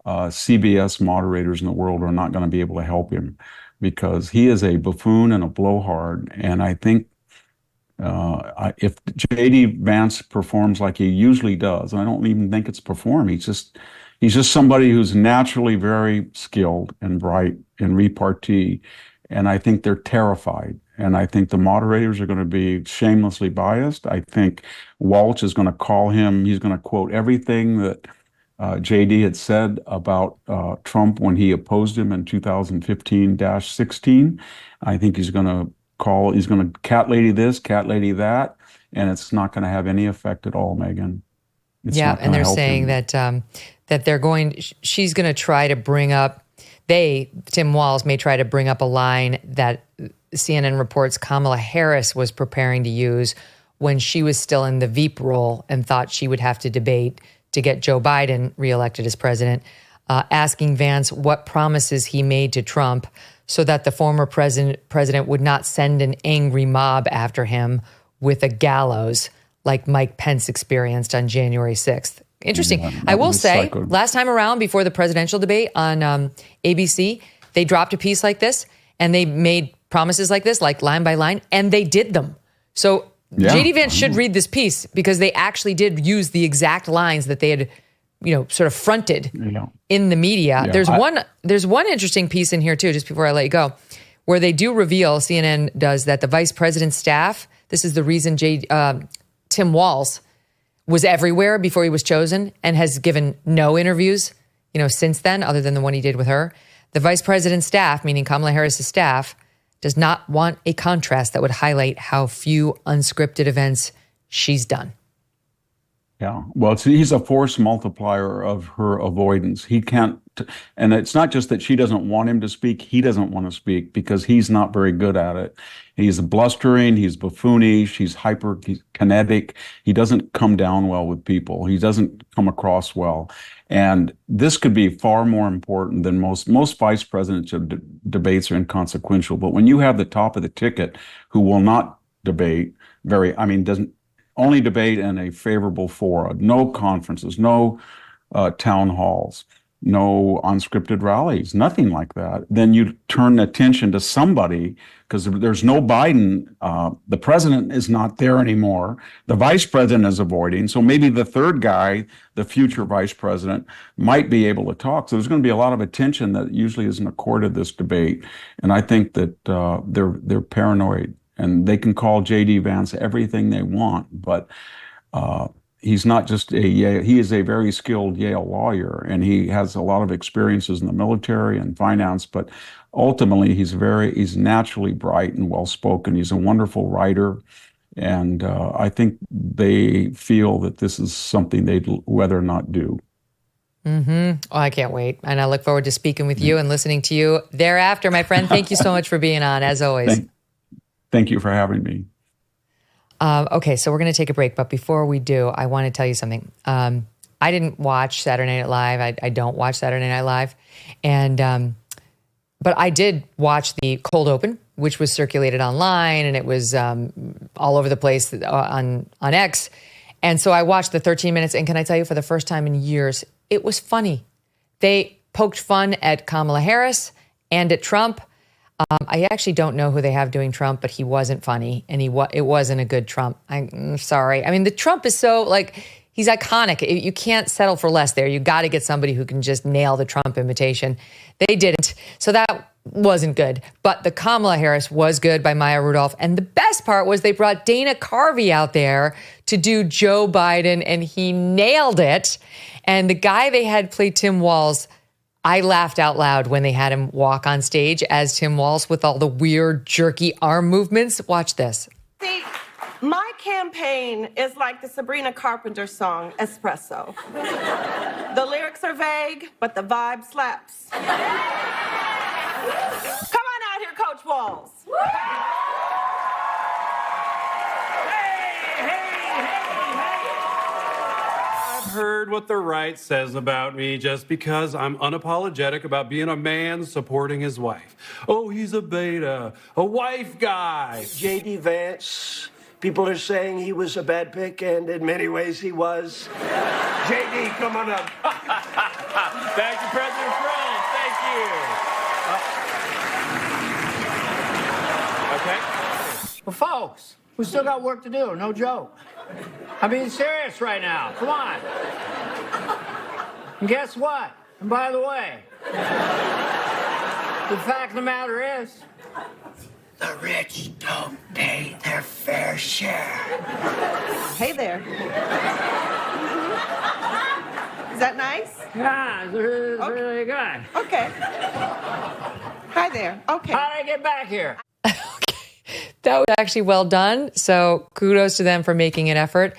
CBS moderators in the world are not going to be able to help him because he is a buffoon and a blowhard. And I think if J.D. Vance performs like he usually does, and I don't even think it's perform, he's just somebody who's naturally very skilled and bright in repartee, and I think they're terrified. And I think the moderators are going to be shamelessly biased. I think Walz is going to call him, he's going to quote everything that J.D. had said about Trump when he opposed him in 2015-16. I think he's going to cat lady this, cat lady that, and it's not going to have any effect at all, Megyn. And they're saying that she's going to try to bring up, Tim Walz may try to bring up a line that CNN reports Kamala Harris was preparing to use when she was still in the Veep role and thought she would have to debate to get Joe Biden reelected as president, asking Vance what promises he made to Trump so that the former president would not send an angry mob after him with a gallows like Mike Pence experienced on January 6th. Interesting. Yeah, I will say, last time around before the presidential debate on ABC, they dropped a piece like this and they made promises like this, like line by line, and they did them. So J.D. Vance should read this piece because they actually did use the exact lines that they had, sort of fronted in the media. Yeah. There's one interesting piece in here too, just before I let you go, where they do reveal, CNN does, that the vice president's staff, this is the reason Tim Walz was everywhere before he was chosen and has given no interviews, since then, other than the one he did with her. The vice president's staff, meaning Kamala Harris's staff, does not want a contrast that would highlight how few unscripted events she's done. Yeah, well, he's a force multiplier of her avoidance. He can't, and it's not just that she doesn't want him to speak, he doesn't want to speak because he's not very good at it. He's blustering, he's buffoonish, he's kinetic. He doesn't come down well with people. He doesn't come across well. And this could be far more important than most vice presidential debates are inconsequential. But when you have the top of the ticket who will not debate only debate in a favorable fora, no conferences, no town halls, no unscripted rallies, nothing like that, then you turn attention to somebody, because there's no Biden. The president is not there anymore. The vice president is avoiding. So maybe the third guy, the future vice president, might be able to talk. So there's going to be a lot of attention that usually isn't accorded this debate. And I think that they're paranoid, and they can call J.D. Vance everything they want, but he's not just he is a very skilled Yale lawyer, and he has a lot of experiences in the military and finance, but ultimately he's naturally bright and well-spoken. He's a wonderful writer, and I think they feel that this is something they'd rather not do. Mm-hmm. Oh, I can't wait. And I look forward to speaking with you and listening to you thereafter, my friend. Thank you so much for being on, as always. Thank you for having me. Okay, so we're going to take a break. But before we do, I want to tell you something. I didn't watch Saturday Night Live. I don't watch Saturday Night Live. But I did watch the cold open, which was circulated online, and it was all over the place on X. And so I watched the 13 minutes, and can I tell you, for the first time in years, it was funny. They poked fun at Kamala Harris and at Trump. I actually don't know who they have doing Trump, but he wasn't funny, and it wasn't a good Trump. I'm sorry. I mean, the Trump is so, he's iconic. You can't settle for less there. You got to get somebody who can just nail the Trump imitation. They didn't. So that wasn't good. But the Kamala Harris was good by Maya Rudolph. And the best part was they brought Dana Carvey out there to do Joe Biden, and he nailed it. And the guy they had play Tim Walz, I laughed out loud when they had him walk on stage as Tim Walz with all the weird, jerky arm movements. Watch this. See, my campaign is like the Sabrina Carpenter song, Espresso. The lyrics are vague, but the vibe slaps. Come on out here, Coach Walz. I've heard what the right says about me just because I'm unapologetic about being a man supporting his wife. Oh, he's a beta, a wife guy. J.D. Vance, people are saying he was a bad pick, and in many ways he was. J.D., come on up. Thank you, President Crain. Thank you. Okay. Well, folks, we still got work to do, no joke. I'm being serious right now. Come on. And guess what? And by the way, the fact of the matter is, The rich don't pay their fair share. Hey there. Is that nice? yeah, it's really good. Okay. Hi there. Okay. How did I get back here? That was actually well done. So kudos to them for making an effort.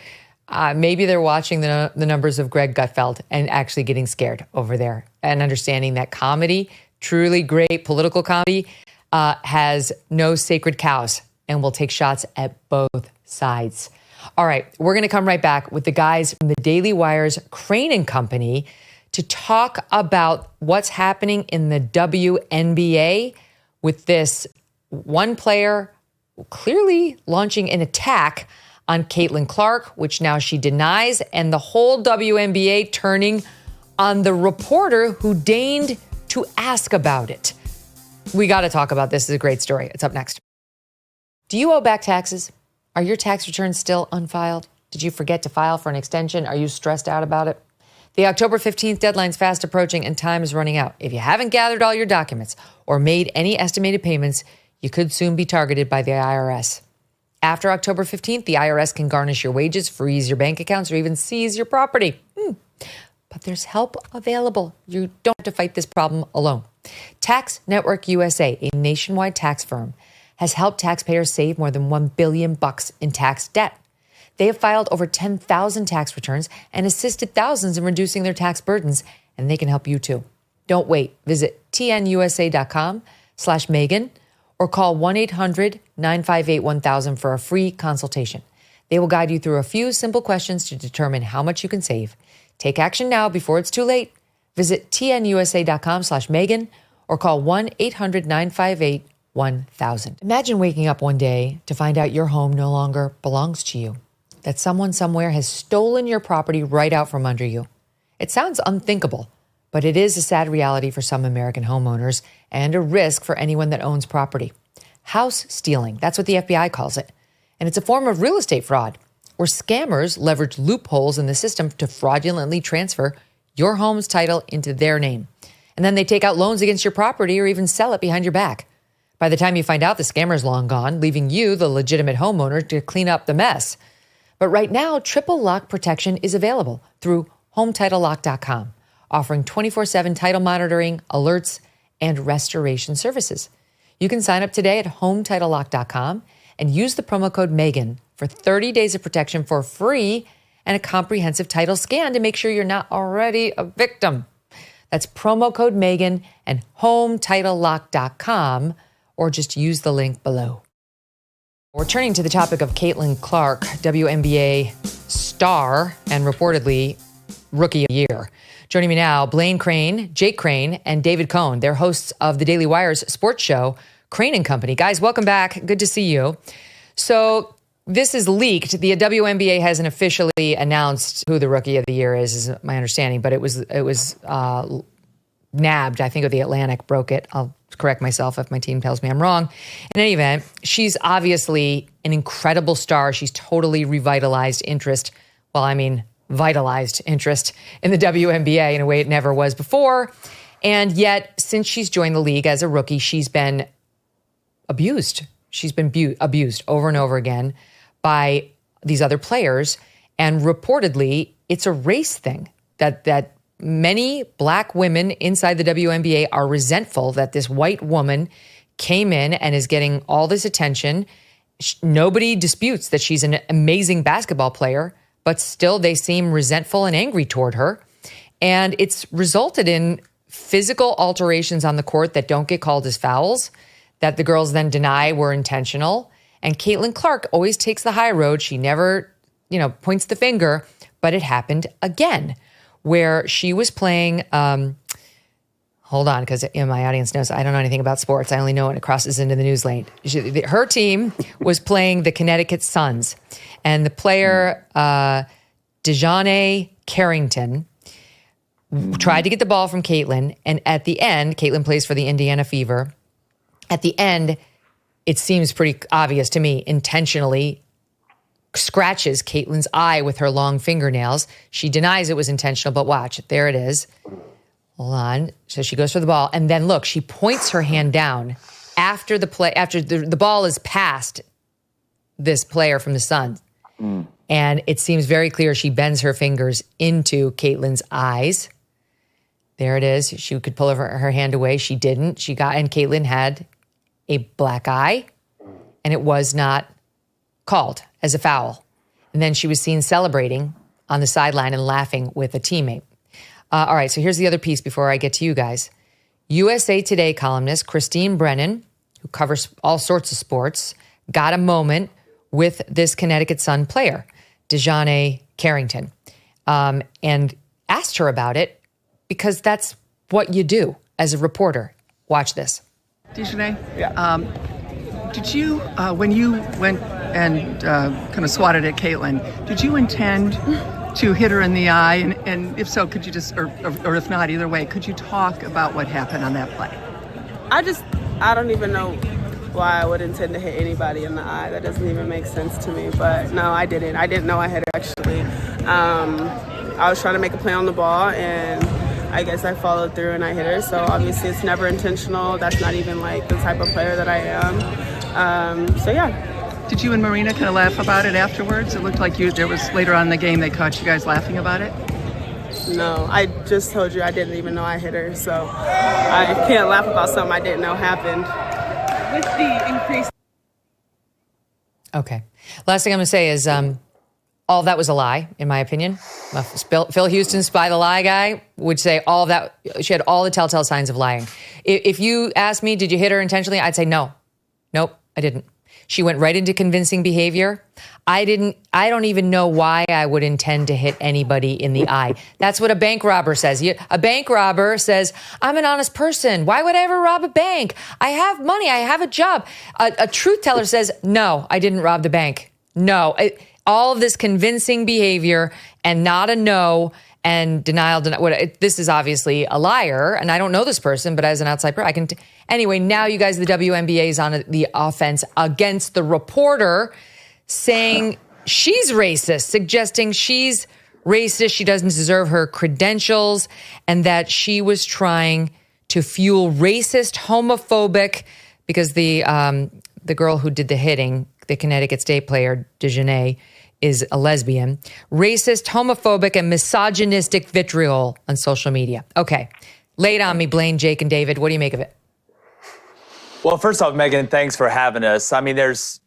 Maybe they're watching the numbers of Greg Gutfeld and actually getting scared over there and understanding that comedy, truly great political comedy, has no sacred cows and will take shots at both sides. All right, we're going to come right back with the guys from the Daily Wire's Crain and Company to talk about what's happening in the WNBA with this one player clearly launching an attack on Caitlin Clark, which now she denies, and the whole WNBA turning on the reporter who deigned to ask about it. We got to talk about this. It's a great story. It's up next. Do you owe back taxes? Are your tax returns still unfiled? Did you forget to file for an extension? Are you stressed out about it? The October 15th deadline's fast approaching and time is running out. If you haven't gathered all your documents or made any estimated payments, you could soon be targeted by the IRS. After October 15th, the IRS can garnish your wages, freeze your bank accounts, or even seize your property. But there's help available. You don't have to fight this problem alone. Tax Network USA, a nationwide tax firm, has helped taxpayers save more than $1 billion in tax debt. They have filed over 10,000 tax returns and assisted thousands in reducing their tax burdens, and they can help you too. Don't wait. Visit tnusa.com/Megyn or call 1-800-958-1000 for a free consultation. They will guide you through a few simple questions to determine how much you can save. Take action now before it's too late. Visit tnusa.com/Megyn or call 1-800-958-1000. Imagine waking up one day to find out your home no longer belongs to you. that someone somewhere has stolen your property right out from under you. It sounds unthinkable, but it is a sad reality for some American homeowners and a risk for anyone that owns property. House stealing, that's what the FBI calls it. And it's a form of real estate fraud, where scammers leverage loopholes in the system to fraudulently transfer your home's title into their name. And then they take out loans against your property or even sell it behind your back. By the time you find out, the scammer's long gone, leaving you, the legitimate homeowner, to clean up the mess. But right now, triple lock protection is available through HomeTitleLock.com, offering 24/7 title monitoring, alerts, and restoration services. You can sign up today at HomeTitleLock.com and use the promo code Megyn for 30 days of protection for free and a comprehensive title scan to make sure you're not already a victim. That's promo code Megyn and HomeTitleLock.com, or just use the link below. We're turning to the topic of Caitlin Clark, WNBA star and reportedly Rookie of the Year. Joining me now, Crain, Jake Crain, and David Cohn. They're hosts of the Daily Wire's sports show, Crain and Company. Guys, welcome back. Good to see you. So this is leaked. The WNBA hasn't officially announced who the Rookie of the Year is my understanding, but it was nabbed. I think The Atlantic broke it. I'll correct myself if my team tells me I'm wrong. In any event, she's obviously an incredible star. She's totally revitalized interest. Vitalized interest in the WNBA in a way it never was before. And yet, since she's joined the league as a rookie, she's been abused. She's been abused over and over again by these other players. And reportedly, it's a race thing that many black women inside the WNBA are resentful that this white woman came in and is getting all this attention. Nobody disputes that she's an amazing basketball player, but still they seem resentful and angry toward her. And it's resulted in physical alterations on the court that don't get called as fouls, that the girls then deny were intentional. And Caitlin Clark always takes the high road. She never, points the finger, but it happened again, where she was playing, hold on, because my audience knows I don't know anything about sports. I only know when it crosses into the news lane. Her team was playing the Connecticut Suns, and the player, Dejanay Carrington, tried to get the ball from Caitlin, and at the end, Caitlin plays for the Indiana Fever. At the end, it seems pretty obvious to me, intentionally scratches Caitlin's eye with her long fingernails. She denies it was intentional, but watch, there it is. Hold on. So she goes for the ball, and then look, she points her hand down after the play, after the ball is past this player from the Suns. And it seems very clear she bends her fingers into Caitlin's eyes. There it is. She could pull her hand away. She didn't. And Caitlin had a black eye, and it was not called as a foul. And then she was seen celebrating on the sideline and laughing with a teammate. All right, so here's the other piece before I get to you guys. USA Today columnist Christine Brennan, who covers all sorts of sports, got a moment with this Connecticut Sun player, Dejanay Carrington, and asked her about it because that's what you do as a reporter. Watch this. Dejanay, did you, when you went and kind of swatted at Caitlin, did you intend to hit her in the eye? And if so, could you just, or if not, either way, could you talk about what happened on that play? I don't even know why I would intend to hit anybody in the eye. That doesn't even make sense to me. But no, I didn't. I didn't know I hit her, actually. I was trying to make a play on the ball, and I guess I followed through and I hit her. So obviously it's never intentional. That's not even like the type of player that I am. So yeah. Did you and Marina kind of laugh about it afterwards? It looked like there was later on in the game they caught you guys laughing about it. No, I just told you I didn't even know I hit her. So I can't laugh about something I didn't know happened. With the increase. Okay. Last thing I'm going to say is all of that was a lie, in my opinion. Phil Houston, Spy the Lie guy, would say all of that. She had all the telltale signs of lying. If you asked me, did you hit her intentionally? I'd say no. Nope, I didn't. She went right into convincing behavior. I don't even know why I would intend to hit anybody in the eye. That's what a bank robber says. A bank robber says, I'm an honest person. Why would I ever rob a bank? I have money. I have a job. A truth teller says, no, I didn't rob the bank. No. All of this convincing behavior and not a no and denial. This is obviously a liar, and I don't know this person, but as an outsider, I can. Anyway, now you guys, the WNBA is on the offense against the reporter, saying she's racist, suggesting she's racist, she doesn't deserve her credentials, and that she was trying to fuel racist, homophobic, because the girl who did the hitting, the Connecticut State player, Dejanay, is a lesbian, racist, homophobic, and misogynistic vitriol on social media. Okay, lay it on me, Blaine, Jake, and David. What do you make of it? Well, first off, Megyn, thanks for having us. I mean, there's,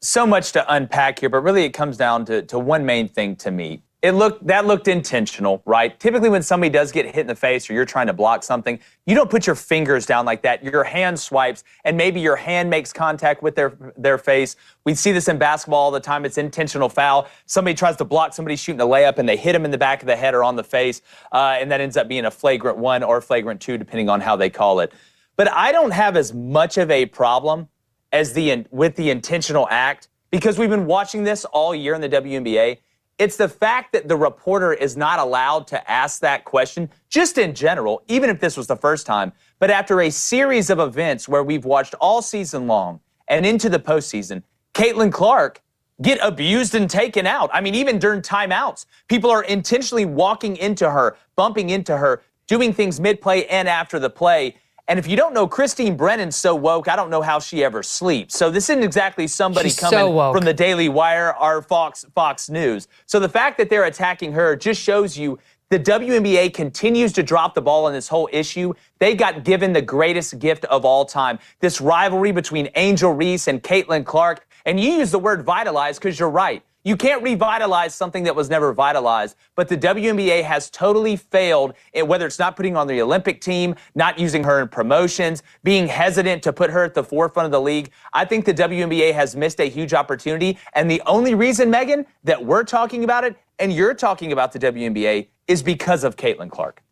so much to unpack here, but really it comes down to one main thing to me. That looked intentional, right? Typically when somebody does get hit in the face or you're trying to block something, you don't put your fingers down like that. Your hand swipes and maybe your hand makes contact with their face. We see this in basketball all the time. It's intentional foul. Somebody tries to block somebody shooting a layup and they hit them in the back of the head or on the face. And that ends up being a flagrant 1 or flagrant 2, depending on how they call it. But I don't have as much of a problem as with the intentional act, because we've been watching this all year in the WNBA. It's the fact that the reporter is not allowed to ask that question, just in general, even if this was the first time. But after a series of events where we've watched all season long and into the postseason, Caitlin Clark get abused and taken out. I mean, even during timeouts, people are intentionally walking into her, bumping into her, doing things mid-play and after the play. And if you don't know, Christine Brennan's so woke, I don't know how she ever sleeps. So this isn't exactly somebody coming from the Daily Wire or Fox News. So the fact that they're attacking her just shows you the WNBA continues to drop the ball on this whole issue. They got given the greatest gift of all time, this rivalry between Angel Reese and Caitlin Clark. And you use the word vitalize because you're right. You can't revitalize something that was never vitalized, but the WNBA has totally failed, whether it's not putting on the Olympic team, not using her in promotions, being hesitant to put her at the forefront of the league. I think the WNBA has missed a huge opportunity, and the only reason, Megyn, that we're talking about it and you're talking about the WNBA is because of Caitlin Clark.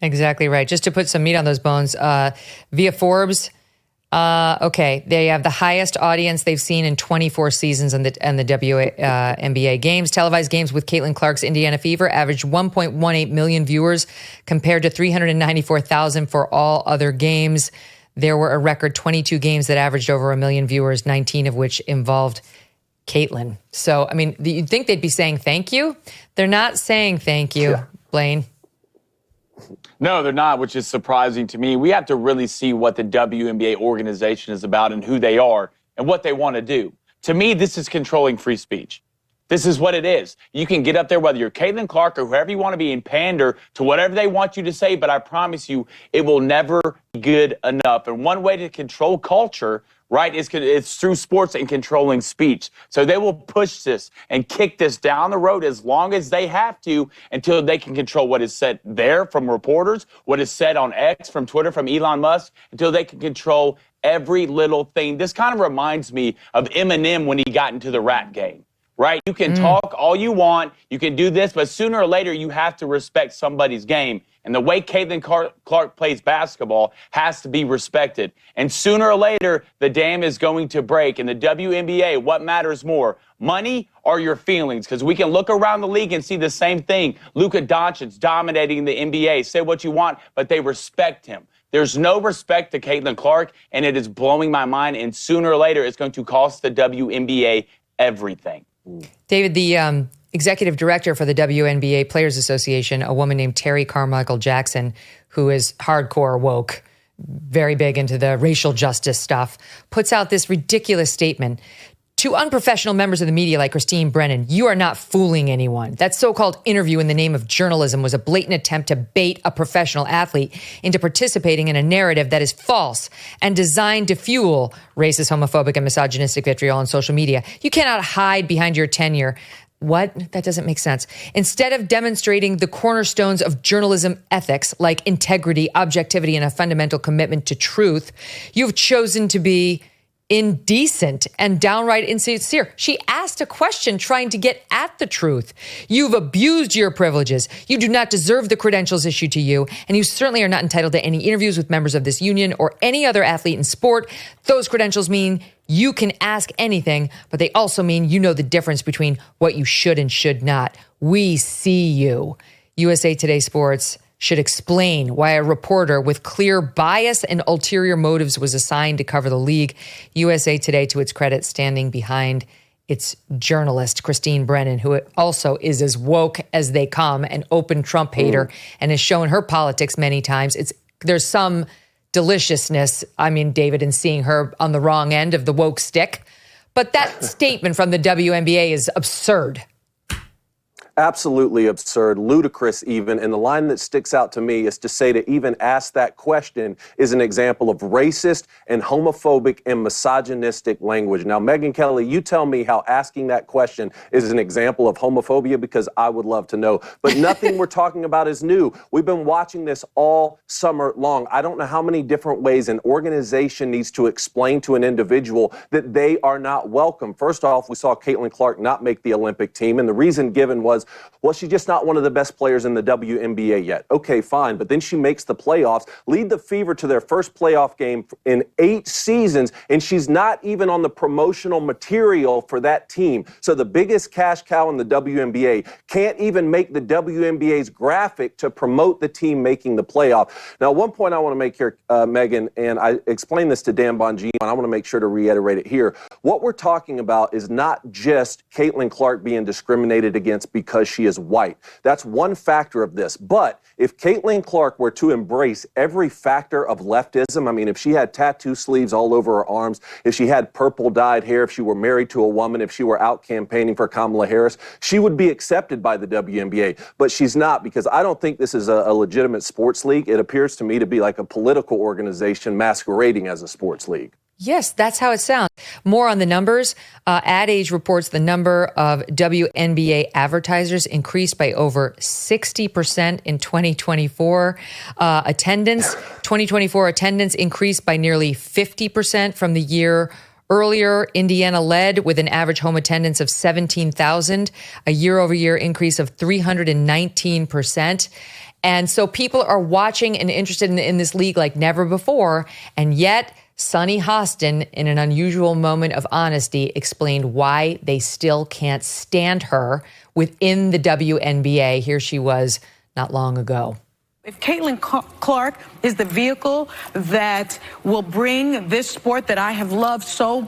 Exactly right. Just to put some meat on those bones, via Forbes, okay, they have the highest audience they've seen in 24 seasons on the WNBA games. Televised games with Caitlin Clark's Indiana Fever averaged 1.18 million viewers compared to 394,000 for all other games. There were a record 22 games that averaged over 1 million viewers, 19 of which involved Caitlin. So, I mean, you'd think they'd be saying thank you. They're not saying thank you, Blaine. No, they're not, which is surprising to me. We have to really see what the WNBA organization is about and who they are and what they want to do. To me, this is controlling free speech. This is what it is. You can get up there, whether you're Caitlin Clark or whoever you want to be, and pander to whatever they want you to say, but I promise you, it will never be good enough. And one way to control culture, right, is through sports and controlling speech. So they will push this and kick this down the road as long as they have to until they can control what is said there from reporters, what is said on X, from Twitter, from Elon Musk, until they can control every little thing. This kind of reminds me of Eminem when he got into the rap game. Right? You can talk all you want, you can do this, but sooner or later you have to respect somebody's game. And the way Caitlin Clark plays basketball has to be respected. And sooner or later, the dam is going to break. In the WNBA, what matters more, money or your feelings? Because we can look around the league and see the same thing. Luka Doncic dominating the NBA. Say what you want, but they respect him. There's no respect to Caitlin Clark, and it is blowing my mind. And sooner or later, it's going to cost the WNBA everything. David, the executive director for the WNBA Players Association, a woman named Terry Carmichael Jackson, who is hardcore woke, very big into the racial justice stuff, puts out this ridiculous statement. To unprofessional members of the media like Christine Brennan, you are not fooling anyone. That so-called interview in the name of journalism was a blatant attempt to bait a professional athlete into participating in a narrative that is false and designed to fuel racist, homophobic, and misogynistic vitriol on social media. You cannot hide behind your tenure. What? That doesn't make sense. Instead of demonstrating the cornerstones of journalism ethics like integrity, objectivity, and a fundamental commitment to truth, you've chosen to be indecent and downright insincere. She asked a question trying to get at the truth. You've abused your privileges. You do not deserve the credentials issued to you, and you certainly are not entitled to any interviews with members of this union or any other athlete in sport. Those credentials mean you can ask anything, but they also mean you know the difference between what you should and should not. We see you. USA Today Sports should explain why a reporter with clear bias and ulterior motives was assigned to cover the league. USA Today, to its credit, standing behind its journalist, Christine Brennan, who also is as woke as they come, an open Trump hater, and has shown her politics many times. There's some deliciousness, David, in seeing her on the wrong end of the woke stick. But that statement from the WNBA is absurd. Absolutely absurd, ludicrous even. And the line that sticks out to me is to say to even ask that question is an example of racist and homophobic and misogynistic language. Now, Megyn Kelly, you tell me how asking that question is an example of homophobia, because I would love to know. But nothing we're talking about is new. We've been watching this all summer long. I don't know how many different ways an organization needs to explain to an individual that they are not welcome. First off, we saw Caitlin Clark not make the Olympic team, and the reason given was, well, she's just not one of the best players in the WNBA yet. Okay, fine. But then she makes the playoffs, lead the Fever to their first playoff game in 8 seasons, and she's not even on the promotional material for that team. So the biggest cash cow in the WNBA can't even make the WNBA's graphic to promote the team making the playoff. Now, one point I want to make here, Megyn, and I explained this to Dan Bongino, and I want to make sure to reiterate it here. What we're talking about is not just Caitlin Clark being discriminated against because she is white. That's one factor of this. But if Caitlin Clark were to embrace every factor of leftism, if she had tattoo sleeves all over her arms, if she had purple dyed hair, if she were married to a woman, if she were out campaigning for Kamala Harris, she would be accepted by the WNBA. But she's not, because I don't think this is a legitimate sports league. It appears to me to be like a political organization masquerading as a sports league. Yes, that's how it sounds. More on the numbers. Ad Age reports the number of WNBA advertisers increased by over 60% in 2024. 2024 attendance increased by nearly 50% from the year earlier. Indiana led with an average home attendance of 17,000, a year-over-year increase of 319%. And so people are watching and interested in this league like never before, and yet Sunny Hostin, in an unusual moment of honesty, explained why they still can't stand her within the WNBA. Here she was not long ago. If Caitlin Clark is the vehicle that will bring this sport that I have loved so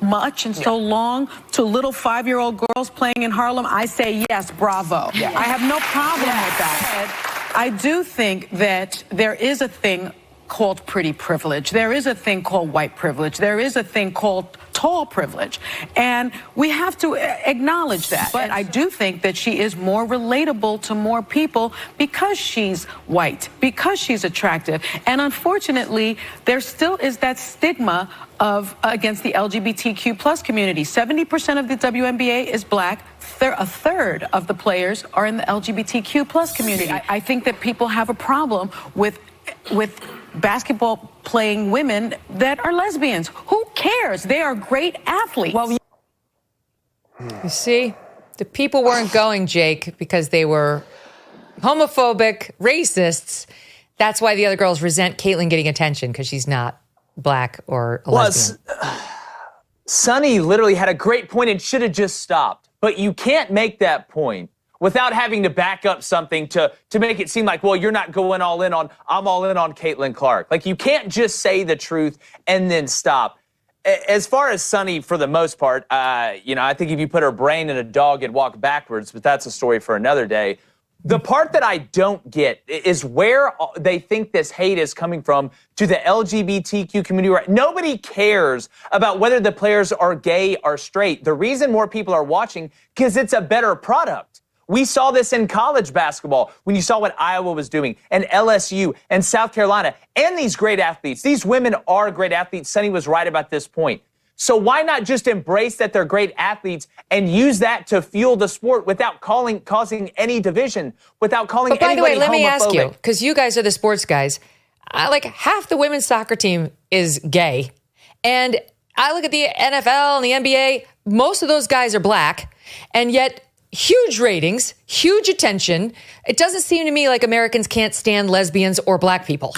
much and so long to little 5-year-old girls playing in Harlem, I say yes, bravo. Yeah. I have no problem with that. I do think that there is a thing called pretty privilege. There is a thing called white privilege. There is a thing called tall privilege. And we have to acknowledge that. But I do think that she is more relatable to more people because she's white, because she's attractive. And unfortunately, there still is that stigma of against the LGBTQ plus community. 70% of the WNBA is black. A third of the players are in the LGBTQ plus community. I think that people have a problem with basketball playing women that are lesbians. Who cares? They are great athletes. Well, you see, the people weren't going, Jake, because they were homophobic, racists. That's why the other girls resent Caitlin getting attention, because she's not black or a lesbian. Sunny literally had a great point and should have just stopped. But you can't make that point without having to back up something to make it seem like, well, you're not going all in on, I'm all in on Caitlin Clark. Like, you can't just say the truth and then stop. As far as Sunny, for the most part, I think if you put her brain in a dog, it'd walk backwards, but that's a story for another day. The part that I don't get is where they think this hate is coming from to the LGBTQ community. Nobody cares about whether the players are gay or straight. The reason more people are watching, because it's a better product. We saw this in college basketball when you saw what Iowa was doing, and LSU, and South Carolina, and these great athletes. These women are great athletes. Sunny was right about this point. So why not just embrace that they're great athletes and use that to fuel the sport without causing any division, without calling anybody homophobic? But by the way, let me ask you, because you guys are the sports guys, like half the women's soccer team is gay, and I look at the NFL and the NBA. Most of those guys are black, and yet huge ratings, huge attention. It doesn't seem to me like Americans can't stand lesbians or black people.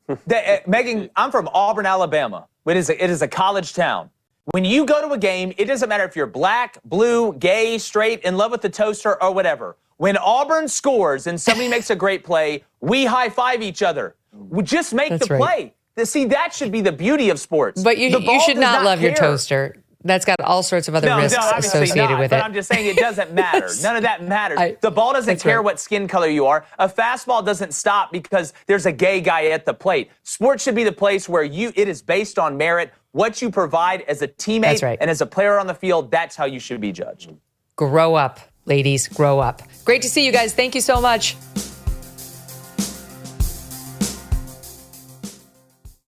Megyn, I'm from Auburn, Alabama. It is a college town. When you go to a game, it doesn't matter if you're black, blue, gay, straight, in love with the toaster, or whatever. When Auburn scores and somebody makes a great play, we high-five each other. We just make the play. See, that should be the beauty of sports. But you should not love your toaster. That's got all sorts of other risks associated with it. But I'm just saying it doesn't matter. None of that matters. The ball doesn't care what skin color you are. A fastball doesn't stop because there's a gay guy at the plate. Sports should be the place where it is based on merit. What you provide as a teammate and as a player on the field, that's how you should be judged. Grow up, ladies. Grow up. Great to see you guys. Thank you so much.